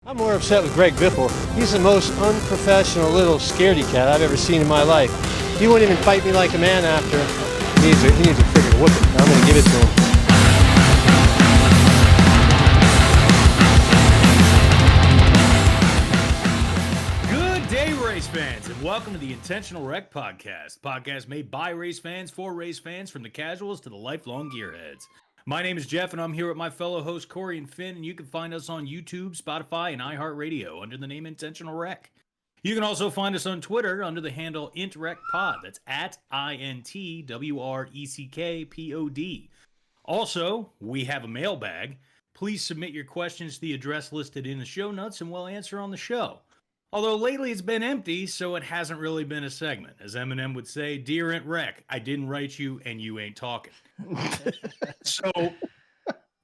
I'm more upset with Greg Biffle. He's the most unprofessional little scaredy cat I've ever seen in my life. He wouldn't even fight me like a man after. He needs a freaking whooping. I'm going to give it to him. Race fans, and welcome to the Intentional Wreck podcast made by race fans for race fans, from the casuals to the lifelong gearheads. My name is Jeff, and I'm here with my fellow hosts Corey and Finn, and you can find us on YouTube, Spotify, and iHeartRadio under the name Intentional Wreck. You can also find us on Twitter under the handle intwreckpod. That's at INTWRECKPOD. Also, we have a mailbag. Please submit your questions to the address listed in the show notes, and we'll answer on the show. Although lately it's been empty, so it hasn't really been a segment. As Eminem would say, "Dear Int Wreck, I didn't write you and you ain't talking." So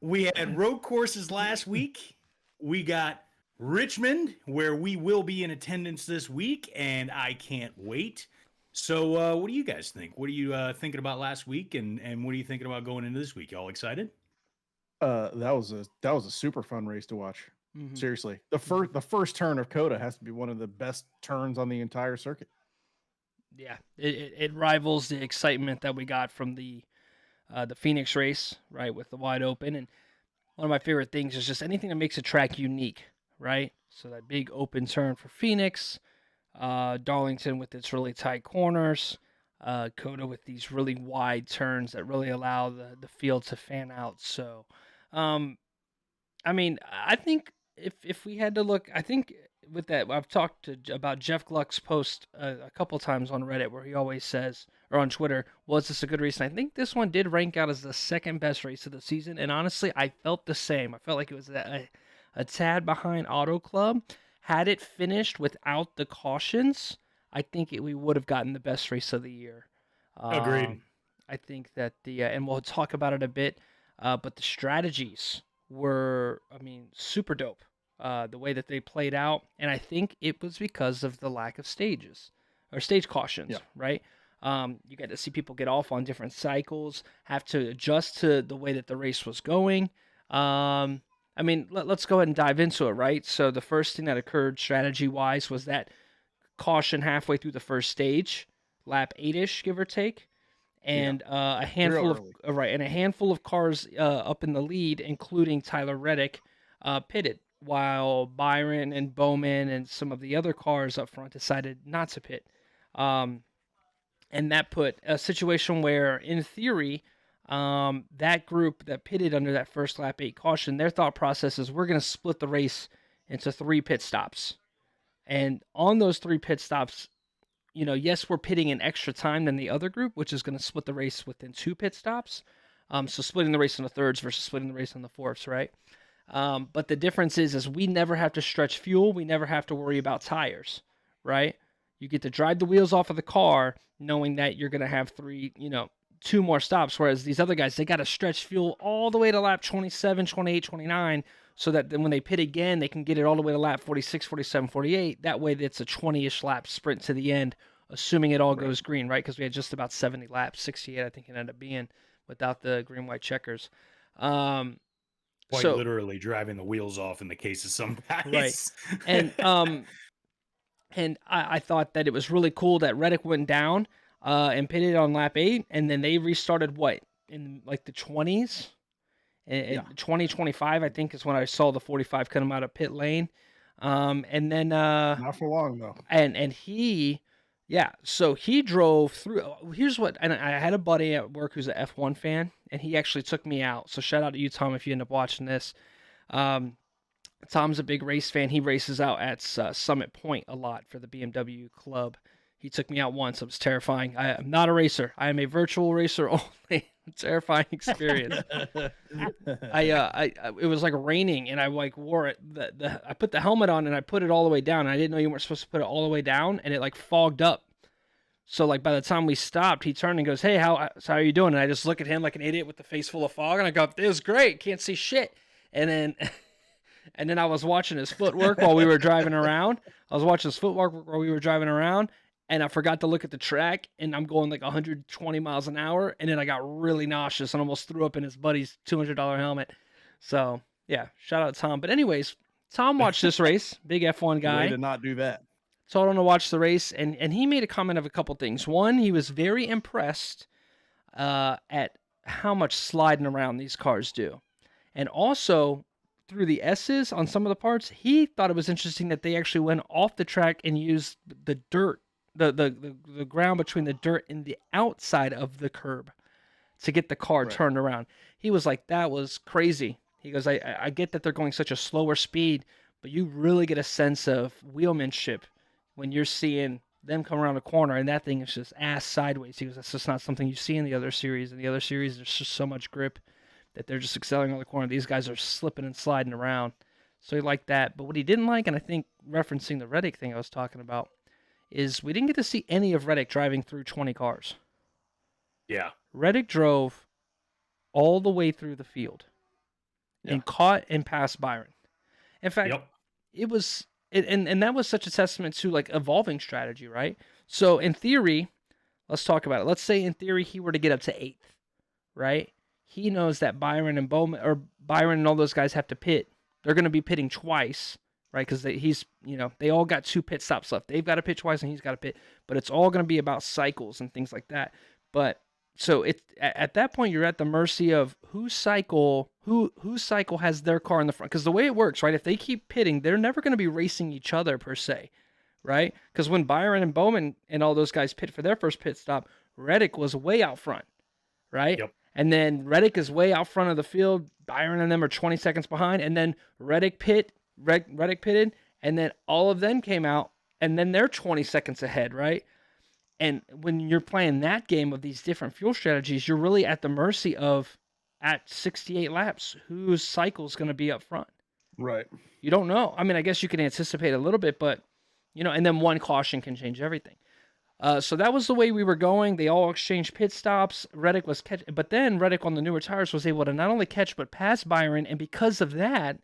we had road courses last week. We got Richmond, where we will be in attendance this week, and I can't wait. So what do you guys think? What are you thinking about last week, and what are you thinking about going into this week? Y'all excited? That was a super fun race to watch. Mm-hmm. Seriously, the first turn of COTA has to be one of the best turns on the entire circuit. Yeah, it rivals the excitement that we got from the Phoenix race, right, with the wide open. And one of my favorite things is just anything that makes a track unique, right? So that big open turn for Phoenix, Darlington with its really tight corners, COTA with these really wide turns that really allow the field to fan out. So, I mean, I think if we had to look, I think with that, I've talked about Jeff Gluck's post a couple times on Reddit, where he always says, or on Twitter, was this a good race? And I think this one did rank out as the second best race of the season. And honestly, I felt the same. I felt like it was a tad behind Auto Club. Had it finished without the cautions, I think we would have gotten the best race of the year. Agreed. I think that and we'll talk about it a bit, but the strategies were, super dope. The way that they played out, and I think it was because of the lack of stage cautions, right? You get to see people get off on different cycles, have to adjust to the way that the race was going. Let's go ahead and dive into it, right? So the first thing that occurred strategy-wise was that caution halfway through the first stage, lap 8-ish, give or take. And a handful of cars up in the lead, including Tyler Reddick, pitted, while Byron and Bowman and some of the other cars up front decided not to pit. And that put a situation where, in theory, that group that pitted under that first lap 8 caution, their thought process is, we're going to split the race into 3 pit stops. And on those 3 pit stops, yes, we're pitting in extra time than the other group, which is going to split the race within 2 pit stops. So splitting the race into thirds versus splitting the race into fourths, right? But the difference is we never have to stretch fuel. We never have to worry about tires, right? You get to drive the wheels off of the car knowing that you're going to have 2 more stops, whereas these other guys, they got to stretch fuel all the way to lap 27, 28, 29, so that then when they pit again, they can get it all the way to lap 46, 47, 48. That way, it's a 20-ish lap sprint to the end, assuming it all goes green, right? Because we had just about 70 laps, 68, I think it ended up being, without the green-white checkers. Quite literally driving the wheels off in the case of some guys. Right. And I thought that it was really cool that Reddick went down and pitted on lap 8, and then they restarted, in like the 20s? 2025, I think, is when I saw the 45 come out of pit lane. And then not for long though. And he drove through. Here's what, and I had a buddy at work who's an F1 fan, and he actually took me out. So shout out to you, Tom, if you end up watching this. Tom's a big race fan. He races out at Summit Point a lot for the BMW club. He took me out once. It was terrifying. I am not a racer. I am a virtual racer only. Terrifying experience. It was like raining, and I wore it. I put the helmet on and I put it all the way down. And I didn't know you weren't supposed to put it all the way down, and it fogged up. So by the time we stopped, he turned and goes, "Hey, how are you doing?" And I just look at him like an idiot with the face full of fog, and I go, "It was great. Can't see shit." And then I was watching his footwork while we were driving around. And I forgot to look at the track, and I'm going 120 miles an hour, and then I got really nauseous and almost threw up in his buddy's $200 helmet. So, yeah, shout out to Tom. But anyways, Tom watched this race, big F1 guy. Way to not do that. Told him to watch the race, and he made a comment of a couple things. One, he was very impressed at how much sliding around these cars do. And also, through the S's on some of the parts, he thought it was interesting that they actually went off the track and used the dirt, the ground between the dirt and the outside of the curb to get the car turned around. He was like, that was crazy. He goes, I get that they're going such a slower speed, but you really get a sense of wheelmanship when you're seeing them come around the corner and that thing is just ass sideways. He goes, that's just not something you see in the other series. In the other series, there's just so much grip that they're just accelerating on the corner. These guys are slipping and sliding around. So he liked that. But what he didn't like, and I think referencing the Reddick thing I was talking about, is we didn't get to see any of Reddick driving through 20 cars. Yeah. Reddick drove all the way through the field and caught and passed Byron. In fact, it was... And that was such a testament to like evolving strategy, right? So in theory, let's talk about it. Let's say in theory he were to get up to 8th, right? He knows that Byron and Bowman or Byron and all those guys have to pit. They're going to be pitting twice, right? Because they all got 2 pit stops left. They've got to pit twice and he's got to pit, but it's all going to be about cycles and things like that. But so at that point you're at the mercy of whose cycle has their car in the front. Because the way it works, right? If they keep pitting, they're never going to be racing each other per se, right? Because when Byron and Bowman and all those guys pit for their first pit stop, Reddick was way out front, right? Yep. And then Reddick is way out front of the field. Byron and them are 20 seconds behind, and then Reddick pitted, and then all of them came out, and then they're 20 seconds ahead, right? And when you're playing that game of these different fuel strategies, you're really at the mercy of, at 68 laps, whose cycle is going to be up front. Right. You don't know. I mean, I guess you can anticipate a little bit, but, and then one caution can change everything. So that was the way we were going. They all exchanged pit stops. Reddick was but then Reddick on the newer tires was able to not only catch, but pass Byron. And because of that,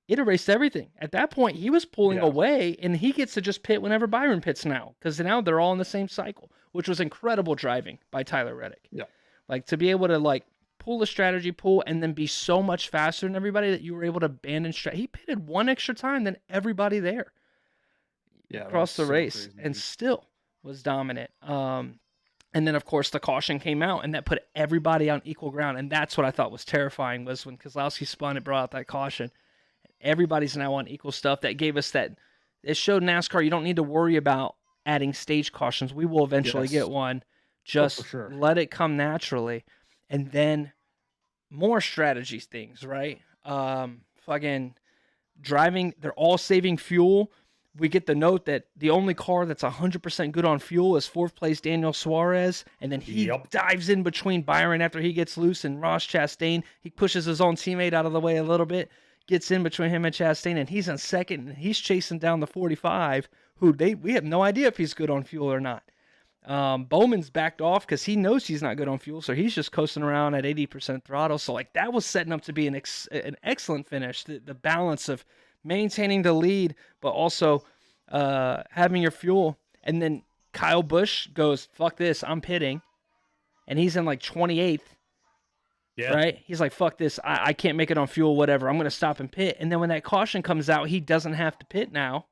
it erased everything. At that point, he was pulling away, and he gets to just pit whenever Byron pits now, because now they're all in the same cycle, which was incredible driving by Tyler Reddick. Yeah. Like, to be able to, pull the strategy pull and then be so much faster than everybody that you were able to abandon strategy. He pitted one extra time than everybody there across the race, and still was dominant. And then, of course, the caution came out, and that put everybody on equal ground, and that's what I thought was terrifying, was when Keselowski spun, it brought out that caution. Everybody's now on equal stuff. That gave us that. It showed NASCAR you don't need to worry about adding stage cautions. We will eventually get one. Just let it come naturally. And then more strategy things, right? Fucking driving. They're all saving fuel. We get the note that the only car that's 100% good on fuel is 4th place Daniel Suarez. And then he dives in between Byron after he gets loose, and Ross Chastain. He pushes his own teammate out of the way a little bit. Gets in between him and Chastain, and he's in second, and he's chasing down the 45, we have no idea if he's good on fuel or not. Bowman's backed off because he knows he's not good on fuel, so he's just coasting around at 80% throttle. So, that was setting up to be an excellent finish. The balance of maintaining the lead, but also having your fuel. And then Kyle Busch goes, fuck this, I'm pitting. And he's in 28th. Yeah. Right? He's like, fuck this. I can't make it on fuel, whatever. I'm going to stop and pit. And then when that caution comes out, he doesn't have to pit now.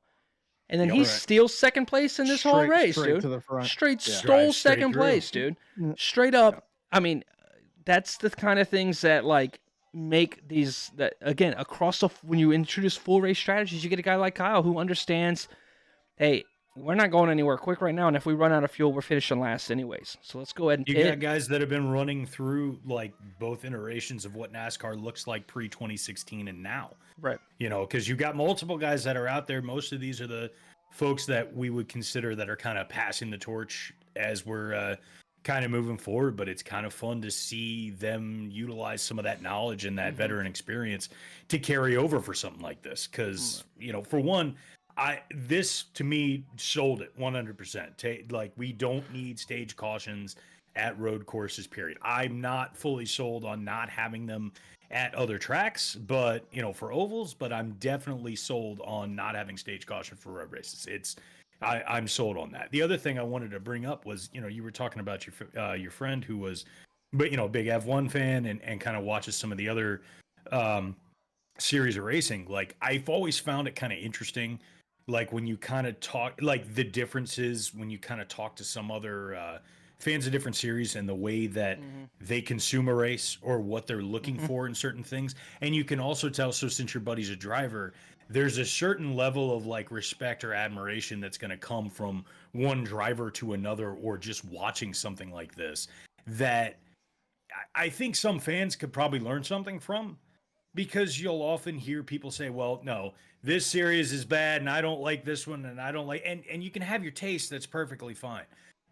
And then he steals second place in this whole race, dude. To the front. Stole second place, dude. Straight up. I mean, that's the kind of things that, make these, that again, when you introduce full race strategies, you get a guy like Kyle who understands, hey, we're not going anywhere quick right now, and if we run out of fuel, we're finishing last anyways. So let's go ahead and You got guys that have been running through both iterations of what NASCAR looks like pre-2016 and now. Right. Because you got multiple guys that are out there. Most of these are the folks that we would consider that are kind of passing the torch as we're kind of moving forward, but it's kind of fun to see them utilize some of that knowledge and that veteran experience to carry over for something like this. Because, for one, this to me sold it 100%. We don't need stage cautions at road courses, period. I'm not fully sold on not having them at other tracks, but for ovals, but I'm definitely sold on not having stage caution for road races. I'm sold on that. The other thing I wanted to bring up was, you were talking about your friend who was, a big F1 fan and kind of watches some of the other series of racing, like I've always found it kind of interesting, like when you kind of talk, like the differences when you kind of talk to some other fans of different series and the way that they consume a race or what they're looking for in certain things. And you can also tell, so since your buddy's a driver, there's a certain level of like respect or admiration that's going to come from one driver to another, or just watching something like this, that I think some fans could probably learn something from, because you'll often hear people say, well, no, this series is bad and I don't like this one and I don't like, and you can have your taste. That's perfectly fine.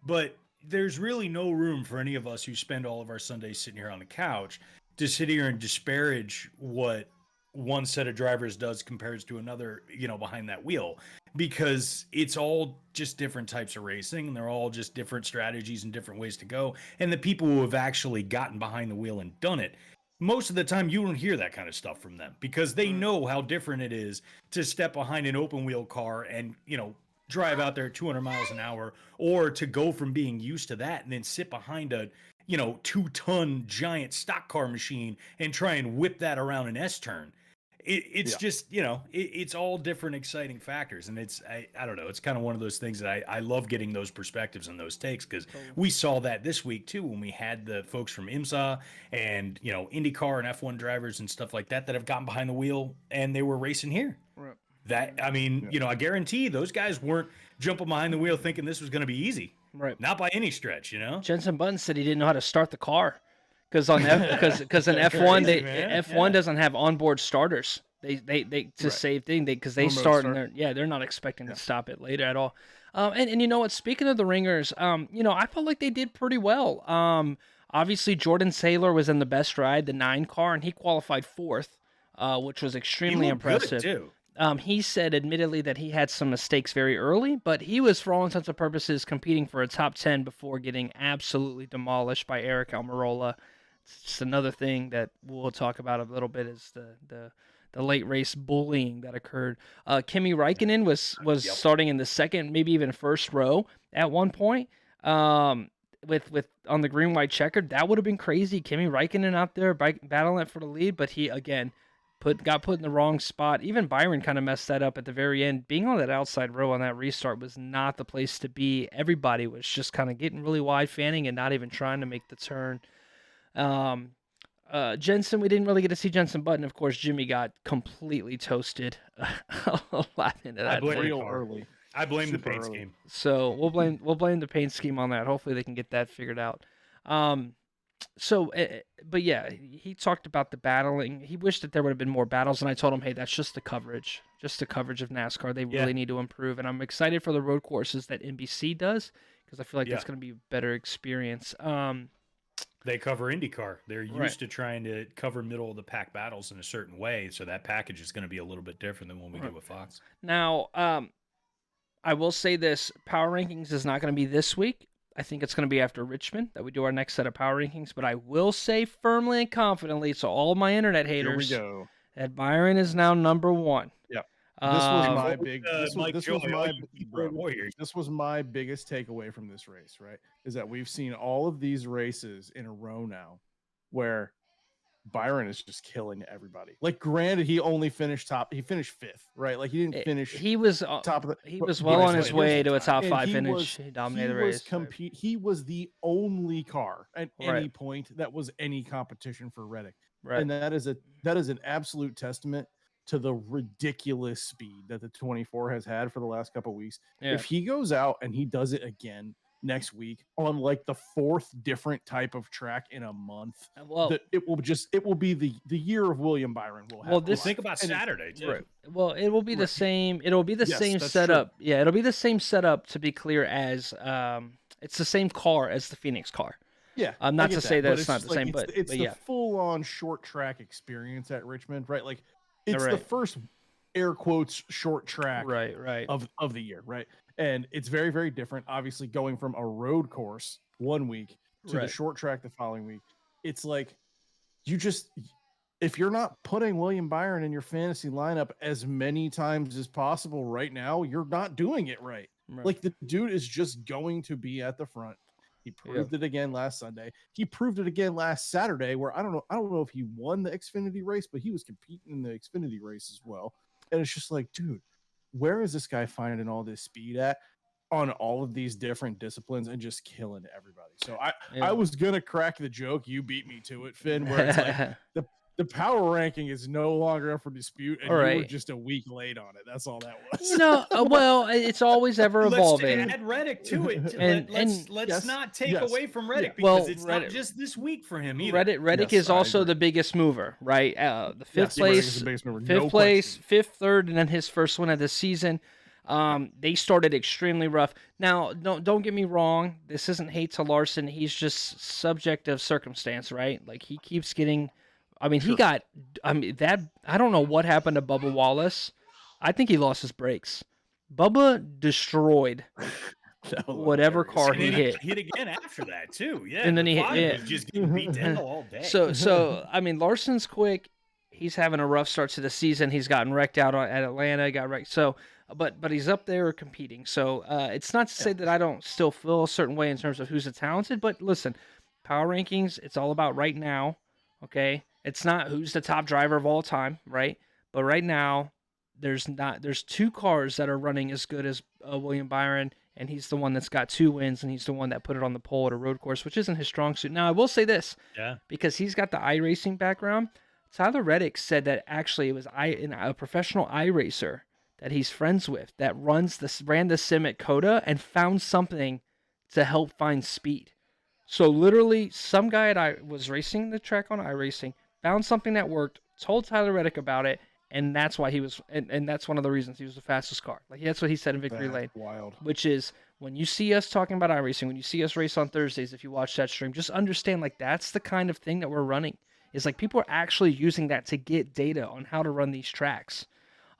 But there's really no room for any of us who spend all of our Sundays sitting here on the couch to sit here and disparage what one set of drivers does compared to another, behind that wheel, because it's all just different types of racing and they're all just different strategies and different ways to go. And the people who have actually gotten behind the wheel and done it, most of the time you don't hear that kind of stuff from them, because they know how different it is to step behind an open wheel car and, drive out there at 200 miles an hour, or to go from being used to that and then sit behind a, 2-ton giant stock car machine and try and whip that around an S turn. It's just, it's all different exciting factors. And I don't know, it's kind of one of those things that I love getting those perspectives and those takes, because we saw that this week too, when we had the folks from IMSA and, IndyCar and F1 drivers and stuff like that have gotten behind the wheel and they were racing here. Right. That, I mean, I guarantee those guys weren't jumping behind the wheel thinking this was going to be easy. Right. Not by any stretch, Jenson Button said he didn't know how to start the car. Because in F1 F1 doesn't have onboard starters. They save thing because they start and they're not expecting to stop it later at all. And you know what? Speaking of the ringers, I felt like they did pretty well. Obviously Jordan Saylor was in the best ride, the 9 car, and he qualified 4th, which was extremely impressive. Good too. He said admittedly that he had some mistakes very early, but he was, for all intents and purposes, competing for a top 10 before getting absolutely demolished by Eric Almirola. It's just another thing that we'll talk about a little bit, is the late race bullying that occurred. Kimi Räikkönen was starting in the second, maybe even first row at one point. With on the green white checkered, that would have been crazy. Kimi Räikkönen out there battling for the lead, but he again got put in the wrong spot. Even Byron kind of messed that up at the very end. Being on that outside row on that restart was not the place to be. Everybody was just kind of getting really wide fanning and not even trying to make the turn. Jenson, we didn't really get to see Jenson Button. Of course, Jimmy got completely toasted a lot into that. Early. I blame the paint scheme. So we'll blame the paint scheme on that. Hopefully they can get that figured out. But yeah, he talked about the battling. He wished that there would have been more battles, and I told him, hey, that's just the coverage of NASCAR. They really need to improve, and I'm excited for the road courses that NBC does, because I feel like that's going to be a better experience. They cover IndyCar. They're used to trying to cover middle of the pack battles in a certain way, so that package is going to be a little bit different than when we do with Fox. Now, I will say this: Power Rankings is not going to be this week. I think it's going to be after Richmond that we do our next set of Power Rankings. But I will say firmly and confidently to all my internet haters that Byron is now number 1. Yeah. This was my biggest takeaway from this race, right? Is that we've seen all of these races in a row now where Byron is just killing everybody. Like, granted, he only finished he finished 5th, right? Like, he didn't finish. He was top of the. He was well on his way to a top 5 finish. He dominated the race. He was the only car at any point that was any competition for Reddick, and that is an absolute testament to the ridiculous speed that the 24 has had for the last couple of weeks. Yeah. If he goes out and he does it again next week on like the 4th different type of track in a month, it will be the year of William Byron. Think about Saturday too. Right. Well, it will be the same. It'll be the same setup. True. Yeah, it'll be the same setup, to be clear, as it's the same car as the Phoenix car. Yeah, not to say that it's not the same, but it's the full-on short track experience at Richmond, right? Like, it's the first air quotes short track of the year, right? And it's very, very different. Obviously, going from a road course one week to the short track the following week, it's like if you're not putting William Byron in your fantasy lineup as many times as possible right now, you're not doing it right. Like, the dude is just going to be at the front. He proved it again last Sunday. He proved it again last Saturday, where I don't know if he won the Xfinity race, but he was competing in the Xfinity race as well. And it's just like, dude, where is this guy finding all this speed at on all of these different disciplines and just killing everybody? So I was gonna crack the joke. You beat me to it, Finn, where it's like the power ranking is no longer up for dispute, and you were just a week late on it. That's all that was. Well, it's always ever evolving. Let's add Reddick to it. Let's not take away from Reddick because it's not just this week for him either. Reddick is also the biggest mover, right? The fifth place, fifth, third, and then his first win of the season. They started extremely rough. Now, don't get me wrong. This isn't hate to Larson. He's just subject of circumstance, right? Like he keeps getting. I mean, I don't know what happened to Bubba Wallace. I think he lost his brakes. Bubba destroyed whatever car he hit. Hit again after that too. Yeah, and then he was just getting beat down all day. So I mean, Larson's quick. He's having a rough start to the season. He's gotten wrecked out at Atlanta. Got wrecked. So, but he's up there competing. So it's not to say that I don't still feel a certain way in terms of who's the talented. But listen, power rankings. It's all about right now. Okay. It's not who's the top driver of all time, right? But right now, there's two cars that are running as good as William Byron, and he's the one that's got 2 wins, and he's the one that put it on the pole at a road course, which isn't his strong suit. Now, I will say this, because he's got the iRacing background. Tyler Reddick said that actually it was a professional iRacer that he's friends with that ran the sim at COTA and found something to help find speed. So literally, some guy was racing the track on iRacing, found something that worked, told Tyler Reddick about it, and that's why he was, and that's one of the reasons he was the fastest car. Like that's what he said in Victory Lane. Wild. Which is when you see us talking about iRacing, when you see us race on Thursdays, if you watch that stream, just understand like that's the kind of thing that we're running. Is like people are actually using that to get data on how to run these tracks,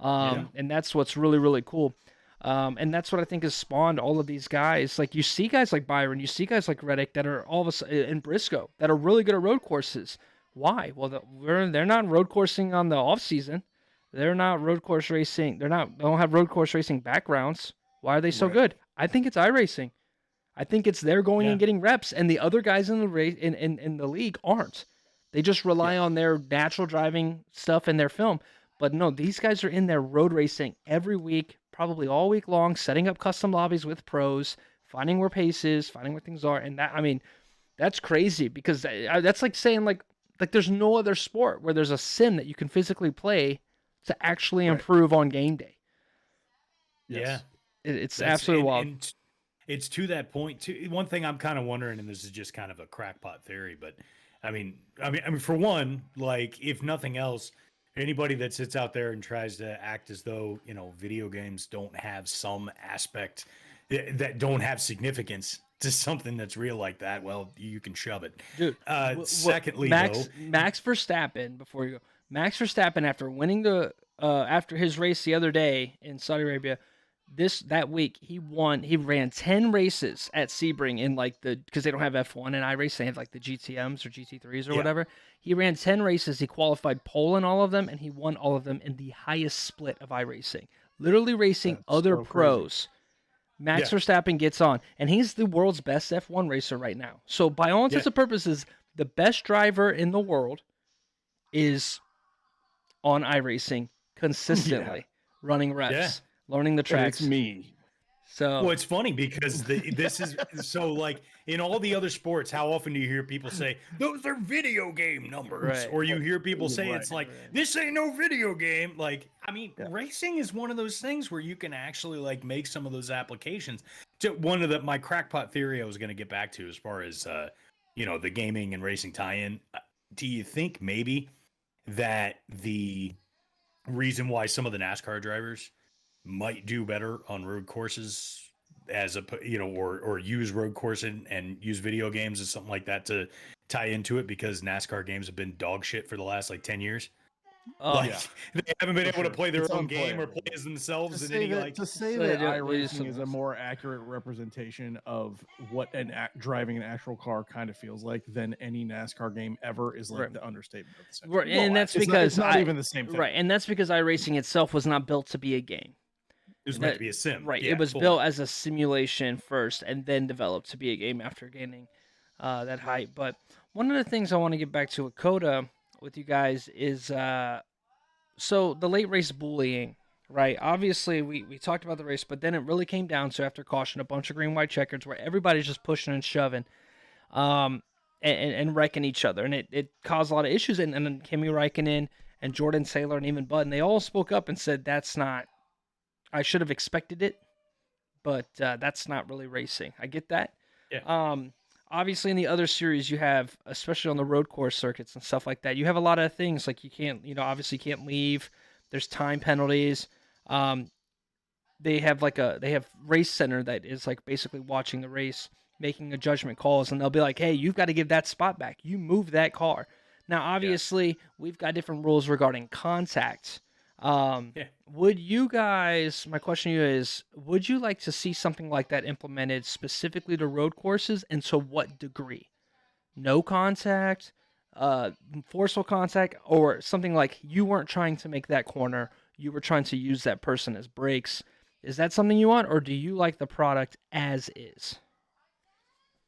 and that's what's really really cool. And that's what I think has spawned all of these guys. Like you see guys like Byron, you see guys like Reddick that are all of a sudden in Briscoe that are really good at road courses. Why? Well, they're not road coursing on the off season. They're not road course racing. They don't have road course racing backgrounds. Why are they so good? I think it's iRacing. I think it's they're going and getting reps, and the other guys in the race in the league aren't. They just rely on their natural driving stuff and their film. But no, these guys are in there road racing every week, probably all week long, setting up custom lobbies with pros, finding where pace is, finding where things are, and that that's crazy because that's like saying like there's no other sport where there's a sim that you can physically play to actually improve on game day. Yes. Yeah. It's absolutely wild. And it's to that point too. One thing I'm kind of wondering, and this is just kind of a crackpot theory, but I mean, for one, like if nothing else, anybody that sits out there and tries to act as though, video games don't have some aspect that don't have significance to something that's real like that, well, you can shove it. Dude, secondly, Max Verstappen, before you go, Max Verstappen, after winning after his race the other day in Saudi Arabia, that week he ran 10 races at Sebring in because they don't have F1 and iRacing, they have like the GTMs or GT3s or whatever. He ran 10 races, he qualified pole in all of them, and he won all of them in the highest split of iRacing. Literally racing other pros. Max Verstappen gets on, and he's the world's best F1 racer right now. So by all intents and purposes, the best driver in the world is on iRacing consistently, running reps, learning the tracks. It's me. So, well, it's funny because this is so like in all the other sports, how often do you hear people say those are video game numbers, or you hear people say it's like this ain't no video game. Like, I mean, racing is one of those things where you can actually like make some of those applications. To one of my crackpot theory I was going to get back to as far as the gaming and racing tie-in. Do you think maybe that the reason why some of the NASCAR drivers might do better on road courses or use road course and use video games and something like that to tie into it because NASCAR games have been dog shit for the last 10 years? They haven't been able to play their own game or play as themselves. To say that iRacing is a more accurate representation of what driving an actual car kind of feels like than any NASCAR game ever is like the understatement of the century. Right, and that's because it's not even the same thing. Right, and that's because iRacing itself was not built to be a game. It was meant to be a sim. Right. Yeah, It was fully. built as a simulation first and then developed to be a game after gaining that height. But one of the things I want to get back to with COTA with you guys is so the late race bullying, right? Obviously, we talked about the race, but then it really came down to after caution, a bunch of green white checkers where everybody's just pushing and shoving, and wrecking each other, and it caused a lot of issues. And then Kimi Räikkönen and Jordan Saylor and even Button, they all spoke up and said that's not. I should have expected it, but that's not really racing. I get that. Yeah. Obviously, in the other series, you have, especially on the road course circuits and stuff like that, you have a lot of things like you can't, obviously can't leave. There's time penalties. They have race center that is like basically watching the race, making a judgment calls, and they'll be like, hey, you've got to give that spot back. You move that car. Now, obviously, we've got different rules regarding contact. Would you guys, my question to you is, would you like to see something like that implemented specifically to road courses, and to what degree? No contact, forceful contact, or something like you weren't trying to make that corner, you were trying to use that person as brakes. Is that something you want, or do you like the product as is?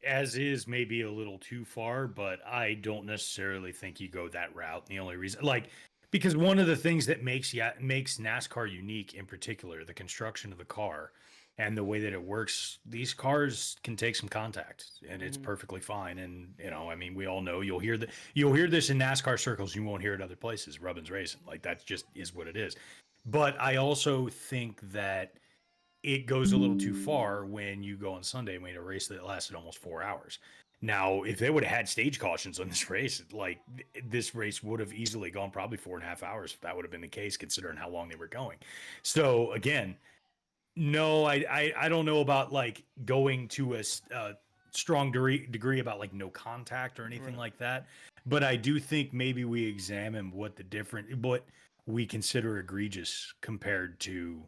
As is maybe a little too far, but I don't necessarily think you go that route. The only reason, because one of the things that makes NASCAR unique, in particular, the construction of the car and the way that it works, these cars can take some contact, and it's perfectly fine. And we all know you'll hear this in NASCAR circles. You won't hear it other places. Rubbin's Racing, that just is what it is. But I also think that it goes a little too far when you go on Sunday and made a race that lasted almost 4 hours. Now, if they would have had stage cautions on this race, this race would have easily gone probably 4.5 hours if that would have been the case, considering how long they were going. So again, no, I don't know about going to a strong degree about no contact or anything like that. But I do think maybe we examine what we consider egregious compared to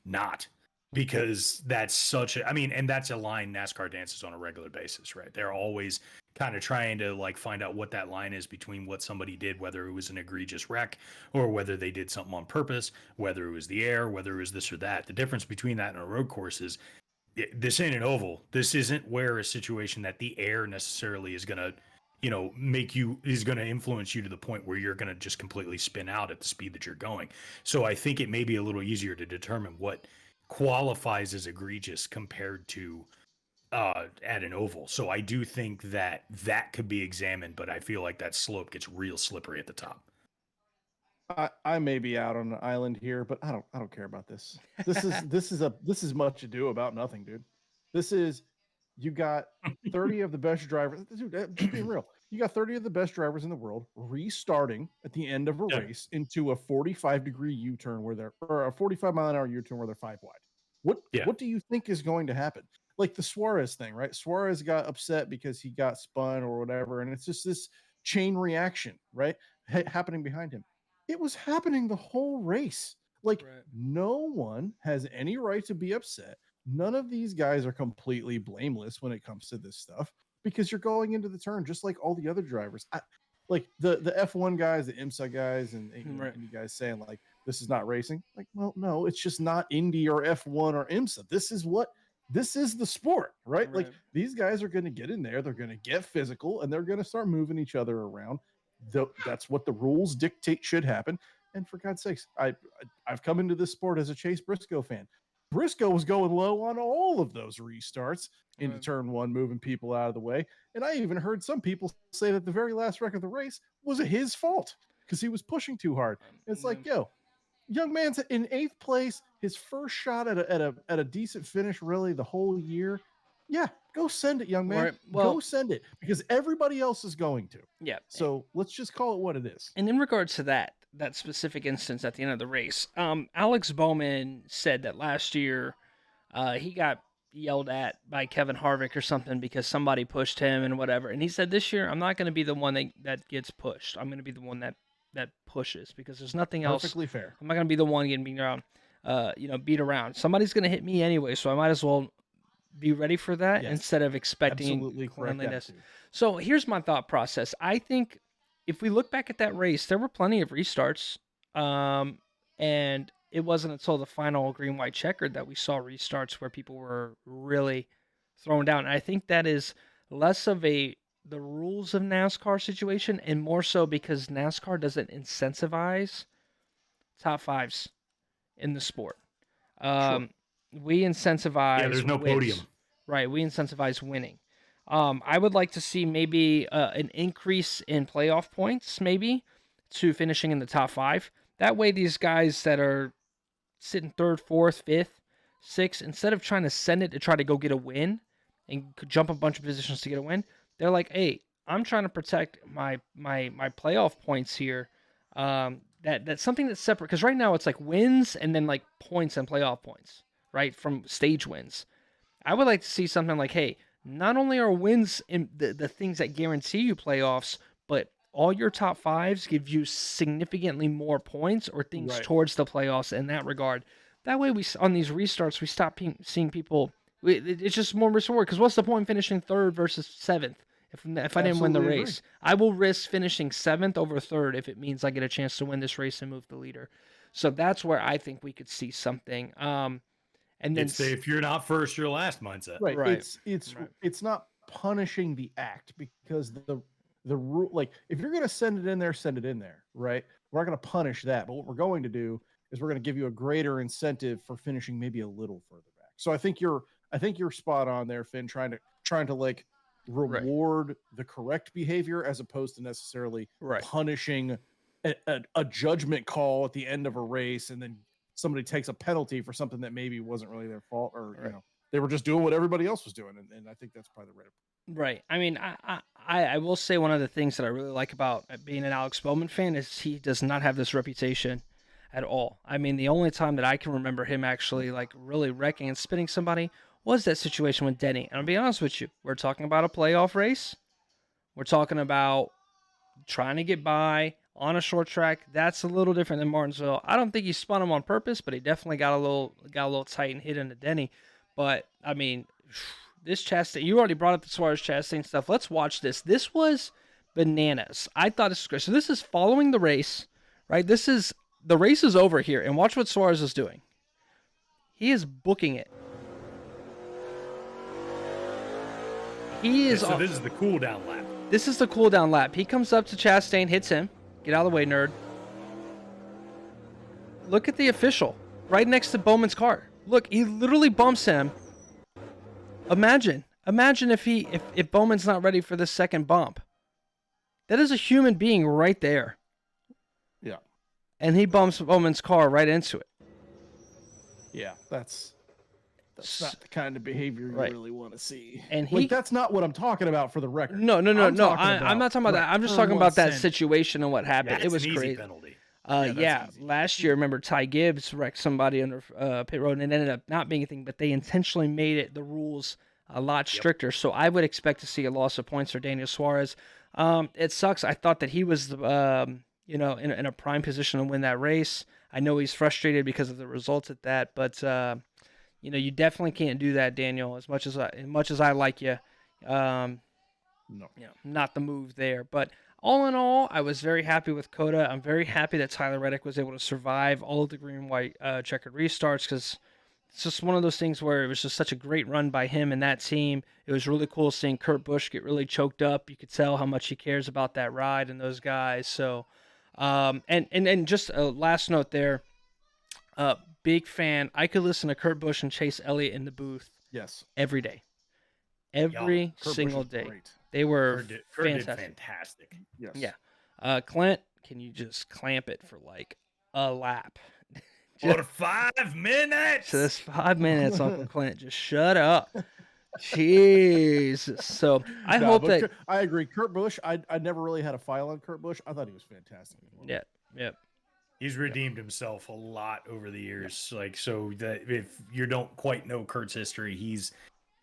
not. Because that's and that's a line NASCAR dances on a regular basis, right? They're always kind of trying to find out what that line is between what somebody did, whether it was an egregious wreck or whether they did something on purpose, whether it was the air, whether it was this or that. The difference between that and a road course is this ain't an oval. This isn't where a situation that the air necessarily is going to, is going to influence you to the point where you're going to just completely spin out at the speed that you're going. So I think it may be a little easier to determine what qualifies as egregious compared to at an oval. So I do think that could be examined, but I feel like that slope gets real slippery at the top. I may be out on an island here, but I don't care about this. This is much ado about nothing, dude. You got 30 of the best drivers. Dude, just being real. You got 30 of the best drivers in the world restarting at the end of a race into a 45-degree U-turn or a 45-mile-an-hour U-turn where they're 5 wide. What do you think is going to happen? Like the Suarez thing, right? Suarez got upset because he got spun or whatever, and it's just this chain reaction, right? Happening behind him. It was happening the whole race. No one has any right to be upset. None of these guys are completely blameless when it comes to this stuff, because you're going into the turn just like all the other drivers. The F1 guys, the IMSA guys, and you guys saying this is not racing. Well, no, it's just not Indy or F1 or IMSA. This is the sport, right? These guys are going to get in there, they're going to get physical, and they're going to start moving each other around. That's what the rules dictate should happen. And for God's sakes, I've come into this sport as a Chase Briscoe fan. Briscoe was going low on all of those restarts into turn one, moving people out of the way. And I even heard some people say that the very last wreck of the race was his fault because he was pushing too hard. It's young man's in 8th place, his first shot at a decent finish, really the whole year. Yeah, go send it, young man. Go send it, because everybody else is going to. Yeah. So let's just call it what it is. And in regards to that specific instance at the end of the race, Alex Bowman said that last year he got yelled at by Kevin Harvick or something because somebody pushed him and whatever. And he said, this year, I'm not going to be the one that gets pushed. I'm going to be the one that pushes, because there's nothing else. Perfectly fair. I'm not going to be the one getting beat around. Somebody's going to hit me anyway, so I might as well be ready for that instead of expecting cleanliness. So here's my thought process. I think if we look back at that race, there were plenty of restarts, and it wasn't until the final green-white checkered that we saw restarts where people were really thrown down. And I think that is less of the rules of NASCAR situation and more so because NASCAR doesn't incentivize top fives in the sport. Sure. We incentivize there's no wins. podium. Right, we incentivize winning. I would like to see maybe an increase in playoff points, maybe, to finishing in the top 5. That way these guys that are sitting 3rd, 4th, 5th, 6th, instead of trying to send it to try to go get a win and jump a bunch of positions to get a win, they're like, hey, I'm trying to protect my playoff points here. That's something that's separate, because right now it's like wins and then like points and playoff points, right, from stage wins. I would like to see something like, hey, not only are wins in the things that guarantee you playoffs, but all your top 5s give you significantly more points or things towards the playoffs in that regard. That way, on these restarts, we stop seeing people. It's just more risk reward, because what's the point finishing 3rd versus 7th if I didn't win the race? I will risk finishing 7th over 3rd if it means I get a chance to win this race and move the leader. So that's where I think we could see something. And then if you're not first, you're last mindset. Right. It's not punishing the act, because the rule, like, if you're going to send it in there, right? We're not going to punish that, but what we're going to do is we're going to give you a greater incentive for finishing maybe a little further back. So I think you're spot on there, Finn, trying to like reward the correct behavior as opposed to necessarily punishing a judgment call at the end of a race, and then somebody takes a penalty for something that maybe wasn't really their fault, or you know, they were just doing what everybody else was doing, and I think that's probably the right. Right. I mean, I will say one of the things that I really like about being an Alex Bowman fan is he does not have this reputation at all. I mean, the only time that I can remember him actually like really wrecking and spinning somebody was that situation with Denny. And I'll be honest with you, we're talking about a playoff race. We're talking about trying to get by on a short track. That's a little different than Martinsville. I don't think he spun him on purpose, but he definitely got a little tight and hit into Denny. But I mean, this Chastain, you already brought up the Suarez Chastain stuff. Let's watch this. This was bananas. I thought this was great. So this is following the race, right? The race is over here, and watch what Suarez is doing. He is booking it. So this is the cool down lap. This is the cool down lap. He comes up to Chastain, hits him. Get out of the way, nerd. Look at the official right next to Bowman's car. Look, he literally bumps him. Imagine if Bowman's not ready for the second bump. That is a human being right there. Yeah. And he bumps Bowman's car right into it. Yeah, that's not the kind of behavior you really want to see. And that's not what I'm talking about, for the record. No. I'm not talking about that. I'm just talking about that situation and what happened. Yeah, it was an crazy. Easy penalty. Last year, remember Ty Gibbs wrecked somebody under pit road, and it ended up not being anything, but they intentionally made the rules a lot stricter. So I would expect to see a loss of points for Daniel Suarez. It sucks. I thought that he was, in a prime position to win that race. I know he's frustrated because of the results at that, but you definitely can't do that, Daniel. As much as I like you, not the move there. But all in all, I was very happy with COTA. I'm very happy that Tyler Reddick was able to survive all of the green-white checkered restarts, because it's just one of those things where it was just such a great run by him and that team. It was really cool seeing Kurt Busch get really choked up. You could tell how much he cares about that ride and those guys. So, and just a last note there, big fan. I could listen to Kurt Busch and Chase Elliott in the booth. Yes. Every day. Every single day. Great. They were Kurt did fantastic. fantastic. Yes. Yeah. Clint, can you just clamp it for like a lap? For 5 minutes. Just 5 minutes, Uncle Clint. Just shut up. Jeez. So I hope that I agree. Kurt Busch, I never really had a file on Kurt Busch. I thought he was fantastic. Yep. He's redeemed himself a lot over the years. Like, so that if you don't quite know Kurt's history,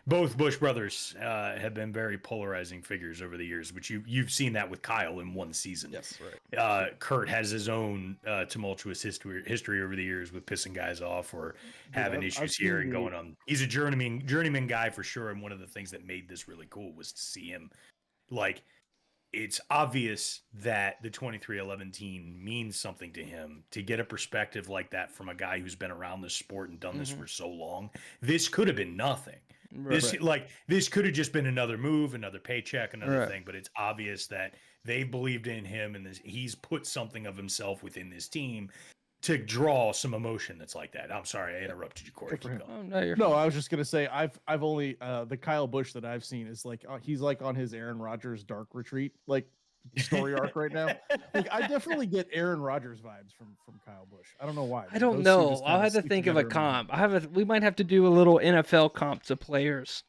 both Busch brothers have been very polarizing figures over the years, which you've seen that with Kyle in one season. Yes, right. Kurt has his own tumultuous history over the years with pissing guys off or having issues here and going on. He's a journeyman guy for sure, and one of the things that made this really cool was to see him like it's obvious that the 2311 team means something to him. To get a perspective like that from a guy who's been around this sport and done this for so long, this could have been nothing. This could have just been another move, another paycheck, another thing, but it's obvious that they believed in him and he's put something of himself within this team to draw some emotion that's like that. I'm sorry, I interrupted you, Corey. No, I was just gonna say I've only the Kyle Busch that I've seen is like he's like on his Aaron Rodgers dark retreat like story arc right now. Like I definitely get Aaron Rodgers vibes from Kyle Busch. I don't know why. I don't know. I'll have to think of a comp. We might have to do a little NFL comp to players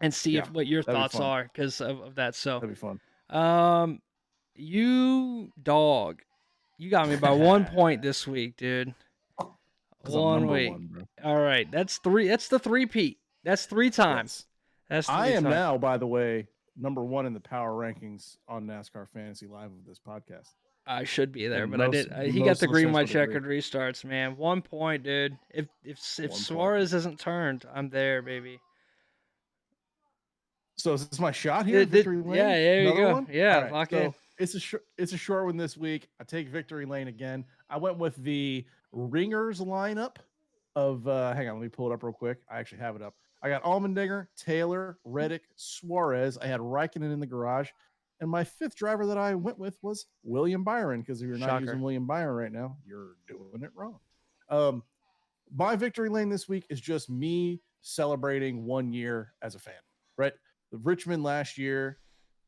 and see what your thoughts are because of that. So that'd be fun. You dog. You got me by 1 point this week, dude. 1 week. All right. That's 3. That's the 3-peat. That's 3 times. That's I am now, by the way, number 1 in the power rankings on NASCAR Fantasy Live of this podcast. I should be there, but he got the green, white, checkered restarts, man. 1 point, dude. If Suarez isn't turned, I'm there, baby. So is this my shot here? Victory lane? Yeah, there you go. One? Yeah, right, lock in. It's a short one this week. I take victory lane again. I went with the Ringers lineup of hang on, let me pull it up real quick. I actually have it up. I got Allmendinger, Taylor, Reddick, Suarez. I had Raikkonen in the garage. And my 5th driver that I went with was William Byron, because if you're not using William Byron right now, you're doing it wrong. My victory lane this week is just me celebrating 1 year as a fan, right? The Richmond last year